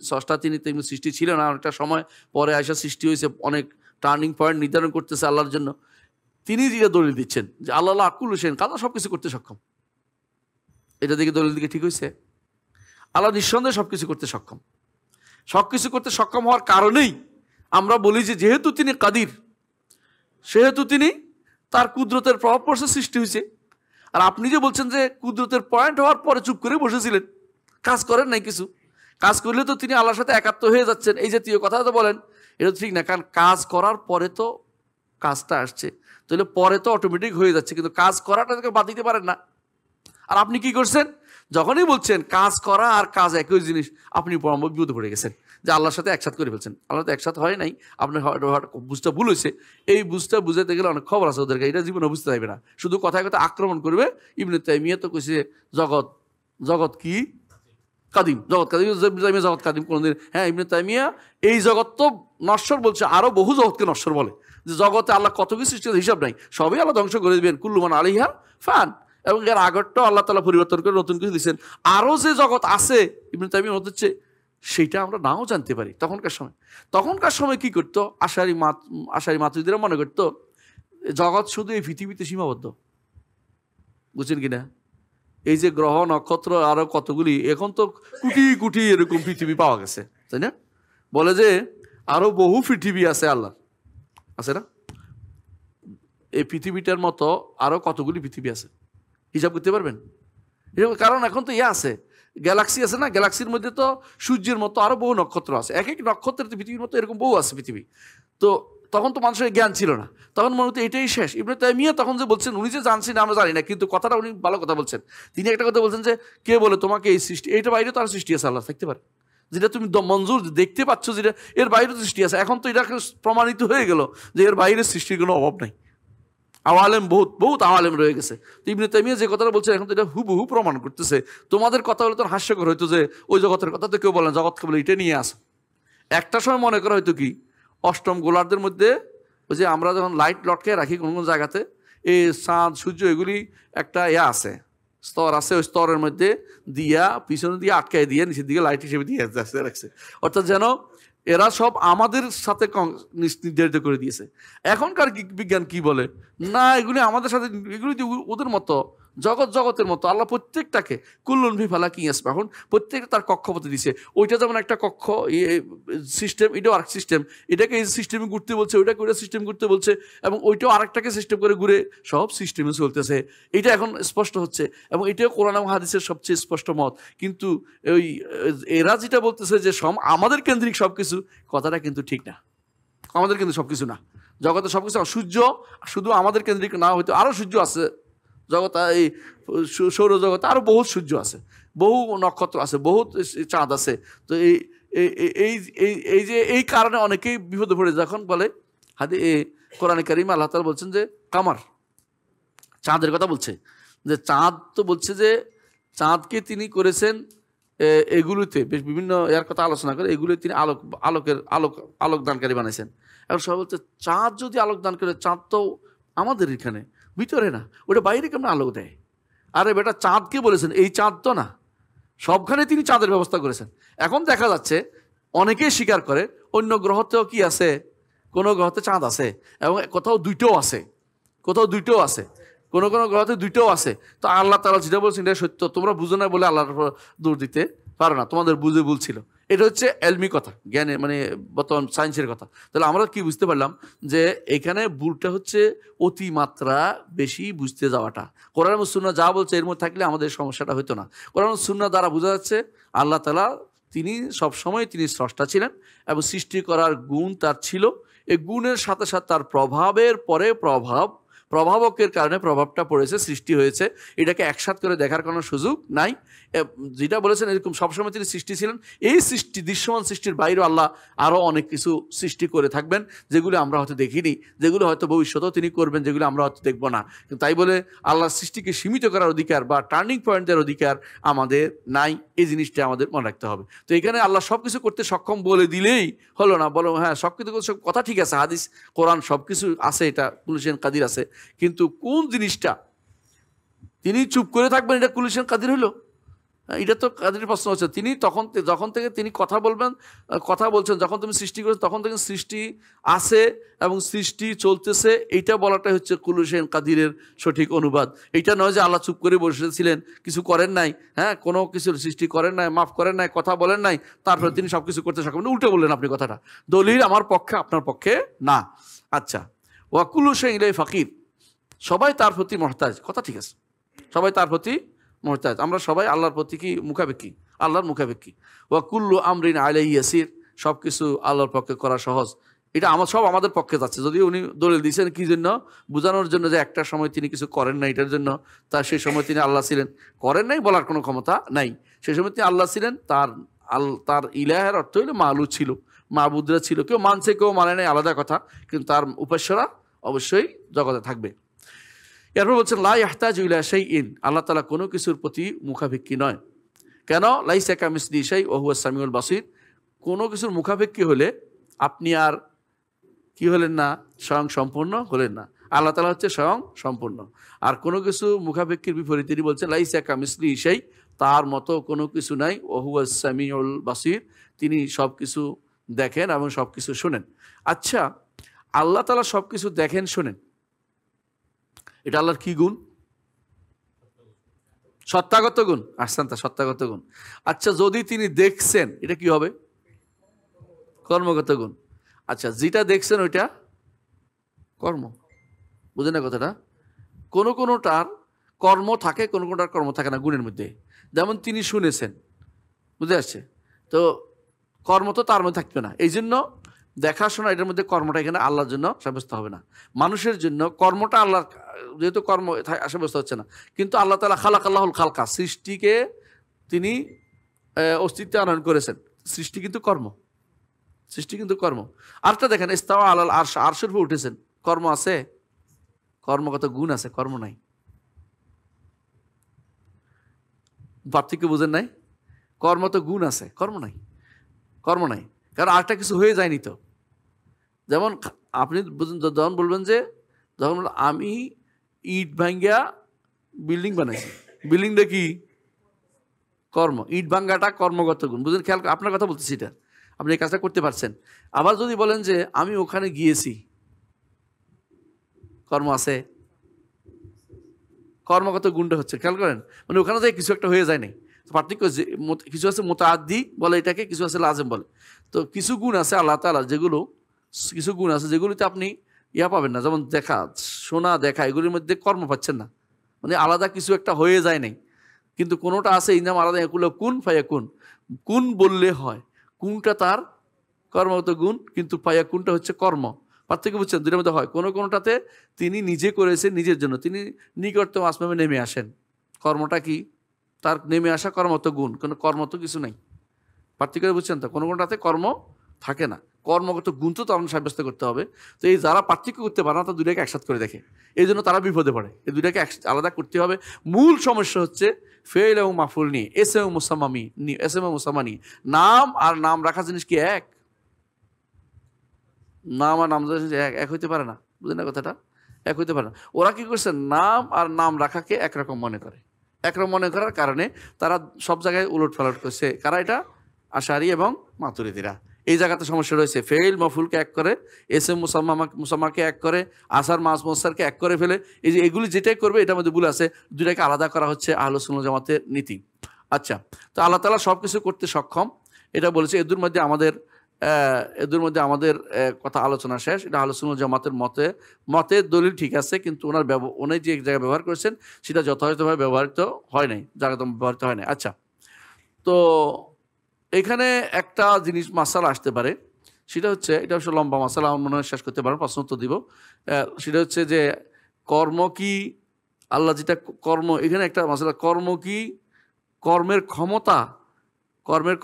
স্রষ্টা তিনি, তেমনি সৃষ্টি ছিল না। অনেকটা সময় পরে আসা সৃষ্টি হয়েছে, অনেক টার্নিং পয়েন্ট নির্ধারণ করতেছে আল্লাহর জন্য। তিনি যে দলিল দিচ্ছেন যে আল্লাহ আকুল হোসেন, কাজা সব কিছু করতে সক্ষম, এটা দিকে দলিল দিকে ঠিক হয়েছে। আল্লাহ নিঃসন্দেহে সব কিছু করতে সক্ষম। সব কিছু করতে সক্ষম হওয়ার কারণেই আমরা বলি যে যেহেতু তিনি কাদির, সেহেতু তিনি, তার কুদরতের প্রভাব পড়ছে, সৃষ্টি হয়েছে। আর আপনি যে বলছেন যে কুদরতের পয়েন্ট হওয়ার পরে চুপ করে বসেছিলেন, কাজ করেন নাই কিছু, কাজ করলে তো তিনি আল্লাহর সাথে একাত্ম হয়ে যাচ্ছেন, এই জাতীয় কথা তো বলেন, এটা ঠিক না। কারণ কাজ করার পরে তো কাজটা আসছে, তাহলে পরে তো অটোমেটিক হয়ে যাচ্ছে, কিন্তু কাজ করাটা বাদ দিতে পারেন না। আর আপনি কি করছেন? যখনই বলছেন কাজ করা আর কাজ একই জিনিস, আপনি বিপদে পড়ে গেছেন, যে আল্লাহর সাথে একসাথে করে ফেলছেন। আল্লাহ তো একসাথে হয় নাই, আপনার বুঝটা ভুল হয়েছে। এই বুঝটা বুঝাতে গেলে অনেক খবর আছে ওদেরকে, এটা জীবনে বুঝতে চাইবে না, শুধু কথায় কথা আক্রমণ করবে। ইবনে তাইমিয়া তো কইছে জগৎ কি কাদিম, জগৎ কাদিম কোনদিন, হ্যাঁ ইবনে তাইমিয়া এই জগৎ তো নশ্বর বলছে, আরো বহু জগৎকে নশ্বর বলে, যে জগতে আল্লাহ কত কিছু সৃষ্টি হিসাব নাই, সবই আল্লাহ ধ্বংস করে দিবেন, কুল্লু মান আলাইহা ফান। এবং এর আগরটাও আল্লাহ তাআলা পরিবর্তন করে নতুন কিছু দিচ্ছেন। আরও যে জগৎ আছে ইবনে তাইমিয়া মত হচ্ছে, সেইটা আমরা নাও জানতে পারি। তখনকার সময় কি করতো, আশারি মাতুরিদিরা মনে করতো জগৎ শুধু এই পৃথিবীতে সীমাবদ্ধ। বুঝছেন কিনা? এই যে গ্রহ নক্ষত্র আরো কতগুলি, এখন তো কোটি কোটি এরকম পৃথিবী পাওয়া গেছে, তাই না? বলে যে আরো বহু পৃথিবী আছে আল্লাহ, আছে না? এই পৃথিবীটার মতো আরো কতগুলি পৃথিবী আছে, হিসাব করতে পারবেন? কারণ এখন তো আছে, গ্যালাক্সি আছে না, গ্যালাক্সির মধ্যে তো সূর্যের মতো আরো বহু নক্ষত্র আছে, এক এক নক্ষত্রের পৃথিবীর মতো এরকম বহু আছে পৃথিবী। তো তখন তো মানুষের জ্ঞান ছিল না, তখন মনে হতো এটাই শেষ। ইবনে তাইমিয়া তখন যে বলছেন, উনি যে জানছেন আমরা জানি না, কিন্তু কথাটা উনি ভালো কথা বলছেন। তিনি একটা কথা বলছেন যে কে বলে তোমাকে এই সৃষ্টি, এইটা বাইরে তো আর সৃষ্টি আছে আল্লাহ থাকতে পারে, যেটা তুমি মঞ্জুর দেখতে পাচ্ছ, যেটা এর বাইরে সৃষ্টি আছে। এখন তো এটা প্রমাণিত হয়ে গেল যে এর বাইরে সৃষ্টির কোনো অভাব নাই। আওয়ালেম বহুত বহুত আওয়ালেম রয়ে গেছে। তো ইবনে তাইমিয়া যে কথাটা বলছে এখন তো এটা হুবহু প্রমাণ করতেছে। তোমাদের কথা হলে তো হাস্যকর হইতো যে ওই জগতের কথা তো কেউ বলেন, জগৎকে বলে এটা নিয়ে আস। একটা সময় মনে করা হয়তো কি অষ্টম গোলার্ধের মধ্যে ওই যে আমরা যখন লাইট লটকে রাখি কোন কোন জায়গাতে, এই চাঁদ সূর্য এগুলি একটা আছে, স্তর আছে, ওই স্তরের মধ্যে দিয়া পিছনে দিয়ে আটকায় দিয়ে নিচের দিকে লাইট হিসেবে দিয়ে রাখছে। অর্থাৎ যেন এরা সব আমাদের সাথে নির্ধারিত করে দিয়েছে। এখনকার বিজ্ঞান কি বলে, না এগুলি আমাদের সাথে, এগুলি ওদের মতো জগতের মতো। আল্লাহ প্রত্যেকটাকে কুল্লুন ভি ফালা কি আসবে, এখন প্রত্যেকটা তার কক্ষপথে দিছে। ওইটা যেমন একটা কক্ষ সিস্টেম, এটাও আরেক সিস্টেম, এটাকে এই সিস্টেমে ঘুরতে বলছে, ওইটাকে ওইটা সিস্টেম ঘুরতে বলছে, এবং ওইটাও আরেকটাকে সিস্টেম করে ঘুরে সব সিস্টেমে চলতেছে। এটা এখন স্পষ্ট হচ্ছে, এবং এটাও কোরআন এবং হাদিসের সবচেয়ে স্পষ্ট মত। কিন্তু ওই এরা যেটা বলতেছে যে আমাদের কেন্দ্রিক সব কিছু, কথাটা কিন্তু ঠিক না। আমাদের কিন্তু সব কিছু না, জগতে সব কিছু। সূর্য শুধু আমাদের কেন্দ্রিক না হইতো, আরও সূর্য আছে জগৎ, এই সৌরজগতে আরও বহুত সূর্য আছে, বহু নক্ষত্র আছে, বহুত চাঁদ আছে। তো এই যে এই কারণে অনেকেই বিপদে পড়ে, যখন বলে কোরআনে কারিমে আল্লাহ তাআলা বলছেন যে কামার, চাঁদের কথা বলছে, যে চাঁদ তো বলছে যে চাঁদকে তিনি করেছেন এগুলোতে বেশ বিভিন্ন এর কথা আলোচনা করে, এগুলো তিনি আলোক দানকারী বানাইছেন। এখন সবাই বলছে চাঁদ যদি আলোক দান করে, চাঁদ তো আমাদের এখানে ভিতরে না, ওটা বাইরে কেমন আলোক দেয়? আরে বেটা, চাঁদকে বলেছেন, এই চাঁদ তো না, সবখানে তিনি চাঁদের ব্যবস্থা করেছেন। এখন দেখা যাচ্ছে অনেকেই স্বীকার করে অন্য গ্রহতেও কি আছে, কোনো গ্রহতে চাঁদ আছে, এবং কোথাও দুইটাও আছে, কোনো গ্রহতে দুইটাও আছে। তো আল্লাহ তাআলা যেটা বলছেন এটা সত্য, তোমরা বুঝো না বলে আল্লাহর দূর দিতে পারো না, তোমাদের বুঝে বলছিল। এটা হচ্ছে এলমি কথা, জ্ঞানে মানে বর্তমান সায়েন্সের কথা। তাহলে আমরা কি বুঝতে পারলাম যে এখানে ভুলটা হচ্ছে অতিমাত্রা বেশি বুঝতে যাওয়াটা। কোরআন এবং সুন্নাহ যা বলছে এর মধ্যে থাকলে আমাদের সমস্যাটা হতো না। কোরআন এবং সুন্নাহ দ্বারা বোঝা যাচ্ছে আল্লাহ তাআলা তিনি সবসময় তিনি স্রষ্টা ছিলেন, এবং সৃষ্টি করার গুণ তার ছিল। এই গুণের সাথে সাথে তার প্রভাবের পরে প্রভাবকের কারণে প্রভাবটা পড়েছে, সৃষ্টি হয়েছে। এটাকে একসাথ করে দেখার কোনো সুযোগ নাই। যেটা বলেছেন এরকম সবসময় তিনি সৃষ্টি ছিলেন। এই সৃষ্টি, দৃশ্যমান সৃষ্টির বাইরেও আল্লাহ আরও অনেক কিছু সৃষ্টি করে থাকবেন, যেগুলো আমরা হয়তো দেখিনি, যেগুলো হয়তো ভবিষ্যতেও তিনি করবেন, যেগুলো আমরা হয়তো দেখব না। তাই বলে আল্লাহর সৃষ্টিকে সীমিত করার অধিকার বা টার্নিং পয়েন্টের অধিকার আমাদের নাই, এই জিনিসটা আমাদের মনে রাখতে হবে। তো এখানে আল্লাহ সব কিছু করতে সক্ষম বলে দিলেই হলো না, বলো হ্যাঁ সব কিছু কথা ঠিক আছে, হাদিস কোরআন সব কিছু আছে, এটা কুলিশান কাদির আছে, কিন্তু কোন জিনিসটা তিনি চুপ করে থাকবেন এটা কুলিশান কাদির হলো? এটা তো কাদের প্রশ্ন হচ্ছে। তিনি যখন থেকে তিনি কথা বলছেন, যখন তুমি সৃষ্টি করেছো তখন থেকে সৃষ্টি আছে এবং সৃষ্টি চলতেছে, এইটা বলাটাই হচ্ছে কুলিশান কাদিরের সঠিক অনুবাদ। এইটা নয় যে আল্লাহ চুপ করে বসেছিলেন, কিছু করেন নাই, হ্যাঁ কোনো কিছুর সৃষ্টি করেন নাই, মাফ করেন নাই, কথা বলেন নাই, তারপরে তিনি সব কিছু করতে সক্ষম। উল্টে বললেন আপনি কথাটা, দলিল আমার পক্ষে আপনার পক্ষে না। আচ্ছা, ওয়াকুল্লু শাইইন ইলাইহি ফাকির, সবাই তার প্রতি মুহতাজ, কথা ঠিক আছে, সবাই তার প্রতি মুহতাজ। আমরা সবাই আল্লাহর প্রতি কি মুখাপেক্ষী, আল্লাহর মুখাপেক্ষী। ওয়া কুল্লু আমরিন আলাইহি ইয়াসির, সব কিছু আল্লাহর পক্ষে করা সহজ। এটা সব আমাদের পক্ষে যাচ্ছে। যদিও উনি দলিল দিয়েছেন কি জন্য, বোঝানোর জন্য যে একটা সময় তিনি কিছু করেন নাই, এটার জন্য। তার সেই সময় তিনি আল্লাহ ছিলেন, করেন নাই বলার কোনো ক্ষমতা নাই, সেই সময় তিনি আল্লাহ ছিলেন। তার ইলাহের অর্থ হইলে মালু ছিল, মাবুদরা ছিল, কেউ মানছে কেউ মানে নাই, আলাদা কথা, কিন্তু তার উপাস্যরা অবশ্যই জগতে থাকবে। এরপর বলছেন লা ইয়াহতাজু ইলা শাইইন, আল্লাহ তাআলা কোনো কিছুর প্রতি মুখাপেক্ষী নয়। কেন? লাইসা কামিসলিহি শাই ওয়া হুয়াস সামিউল বাসীর, কোনো কিছুর মুখাপেক্ষী হলে আপনি আর কি হলেন না, স্বয়ং সম্পূর্ণ হলেন না। আল্লাহ তাআলা হচ্ছে স্বয়ং সম্পূর্ণ। আর কোনো কিছু মুখাপেক্ষীর বিপরীতে তিনি বলছেন লাইসা কামিসলিহি শাই, তার মতো কোনো কিছু নাই, ওয়া হুয়াস সামিউল বাসীর, তিনি সব কিছু দেখেন এবং সব কিছু শোনেন। আচ্ছা, আল্লাহ তাআলা সব কিছু দেখেন শোনেন, এটা আল্লাহর কি গুণ? সত্তাগত গুণ। আহসানতা, সত্তাগত গুণ। আচ্ছা, যদি তিনি দেখছেন এটা কি হবে? কর্মগত গুণ। আচ্ছা, যেটা দেখছেন ওইটা কর্ম, বুঝেন না কথাটা? কোনোটার কর্ম থাকে, কোনোটার কর্ম থাকে না গুণের মধ্যে। যেমন তিনি শুনেছেন, বুঝে আসছে, তো কর্ম তো তার মধ্যে থাকবে না। এই জন্য দেখাশোনা এটার মধ্যে কর্মটা এখানে আল্লাহর জন্য সাব্যস্ত হবে না, মানুষের জন্য কর্মটা আল্লাহর, যেহেতু কর্ম সাব্যস্ত হচ্ছে না। কিন্তু আল্লাহ তাআলা খালাকাল্লাহুল খালকা, সৃষ্টিকে তিনি অস্তিত্বে আনয়ন করেছেন। সৃষ্টি কিন্তু কর্ম। আরেকটা দেখেন, ইস্তাওয়া আলাল আরশ, আরশের উপর উঠেছেন, কর্ম আছে? কর্মগত গুণ আছে, কর্ম নাই। পার্থক্য বুঝেন নাই? কর্মত গুণ আছে, কর্ম নাই, কর্ম নাই। কারণ আরেকটা কিছু হয়ে যায়নি তো। যেমন আপনি যখন বলবেন যে, যখন আমি ইট ভাঙ্গিয়া বিল্ডিং বানাইছি, বিল্ডিংটা কি? কর্ম। ইট ভাঙ্গাটা কর্মগত গুণ, বুঝলেন? খেয়াল, আপনার কথা বলতেছি এটা, আপনি এই কাজটা করতে পারছেন। আবার যদি বলেন যে আমি ওখানে গিয়েছি, কর্ম আছে, কর্মগত গুণটা হচ্ছে, খেয়াল করেন, মানে ওখানে থেকে কিছু একটা হয়ে যায় নাই। পার্থক্য যে কিছু আছে মুতাআদ্দি বলে এটাকে, কিছু আছে লাজেম বলে। তো কিছু গুণ আছে আল্লাহ তাআলার, যেগুলো, কিছু গুণ আছে যেগুলিতে আপনি ইয়া পাবেন না, যেমন দেখা, শোনা, দেখা, এগুলির মধ্যে কর্ম পাচ্ছেন না, মানে আলাদা কিছু একটা হয়ে যায় নাই। কিন্তু কোনোটা আছে ইনাম আলাদা, এগুলো কুন ফায়াকুন, কুন বললে হয়, কুনটা তার কর্মগত গুণ, কিন্তু ফায়াকুনটা হচ্ছে কর্ম। পার্থক্য বুঝছেন? দুটোর মধ্যে হয়, কোনোটাতে তিনি নিজে করেছেন, নিজের জন্য, তিনি নিকটতম আসমানে নেমে আসেন, কর্মটা কি? তার নেমে আসা কর্মত গুণ, কোনো কর্মত কিছু নাই। পার্থক্য বুঝছেন তো? কোনোটাতে কর্ম থাকে না, কর্মগত গুণ তো আপনার সাব্যস্ত করতে হবে। তো এই যারা পার্থক্য করতে পারে না, তো দুইটাকে একসাথে করে দেখে, এই জন্য তারা বিপদে পড়ে। এই দুইটাকে আলাদা করতে হবে। মূল সমস্যা হচ্ছে ফেল এবং মাফুল নিয়ে, এস এবং মুসাম্মামি নিয়ে, এস এবং মুসাম্মা নিয়ে। নাম আর নাম রাখা জিনিস কি এক? নাম আর নাম এক হইতে পারে না, বুঝলেন না কথাটা? এক হইতে পারে না। ওরা কি করছে, নাম আর নাম রাখাকে একরকম মনে করে। একরকম মনে করার কারণে তারা সব জায়গায় উলট পালট করছে। কারা এটা? আশারি এবং মাতুরিদিরা। এই জায়গাতে সমস্যা রয়েছে। ফেইল মফুলকে এক করে, এস এম মুসাম্মাকে এক করে, আসার মাস মোসারকে এক করে ফেলে। এই যে এগুলি যেটাই করবে এটার মধ্যে ভুল আছে। দুটাকে আলাদা করা হচ্ছে আহলুস সুন্নাহ জামাতের নীতি। আচ্ছা, তো আল্লাহ তাআলা সব কিছু করতে সক্ষম, এটা বলেছে। এদের মধ্যে আমাদের কথা আলোচনা শেষ। এটা আহলুস সুন্নাহ জামাতের মতের দলিল ঠিক আছে, কিন্তু উনি যে জায়গায় ব্যবহার করেছেন সেটা যথাযথভাবে ব্যবহৃত হয় নাই, জায়গাতে ব্যবহৃত হয় নাই। আচ্ছা, তো এখানে একটা জিনিস মাসালা আসতে পারে, সেটা হচ্ছে, এটা হচ্ছে লম্বা মাসালা, আমার মনে হয় শেষ করতে পারেন, প্রশ্ন উত্তর দিব। সেটা হচ্ছে যে কর্ম কি আল্লাহ যেটা কর্ম, এখানে একটা মাসালা, কর্ম কি কর্মের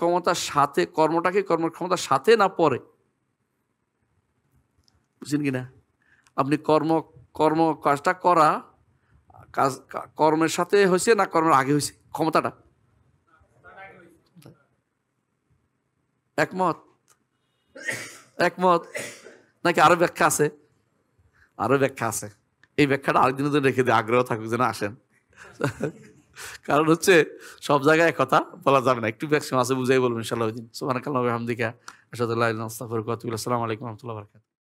ক্ষমতার সাথে, কর্মটাকে কর্মের ক্ষমতার সাথে না পরে? বুঝছেন কি না? আপনি কর্ম কাজটা করা, কর্মের সাথে হয়েছে না কর্মের আগে হয়েছে ক্ষমতাটা? একমত? একমত নাকি আরো ব্যাখ্যা আছে? আরো ব্যাখ্যা আছে। এই ব্যাখ্যাটা আরেকদিনের জন্য রেখে দিয়ে, আগ্রহ থাকুক যেন আসেন। কারণ হচ্ছে সব জায়গায় কথা বলা যাবে না, একটু ব্যাখ্যা আছে, বুঝাই বলবেন ইনশাআল্লাহ ওই দিন। সুবহানাকাল্লাহি ওয়া বিহামদিকা, আশহাদু আল্লা ইলাহা ইল্লা আনতা, আস্তাগফিরুকা ওয়া আতুবু ইলাইক। আসসালামু আলাইকুম ওয়া রাহমাতুল্লাহি ওয়া বারাকাতুহু।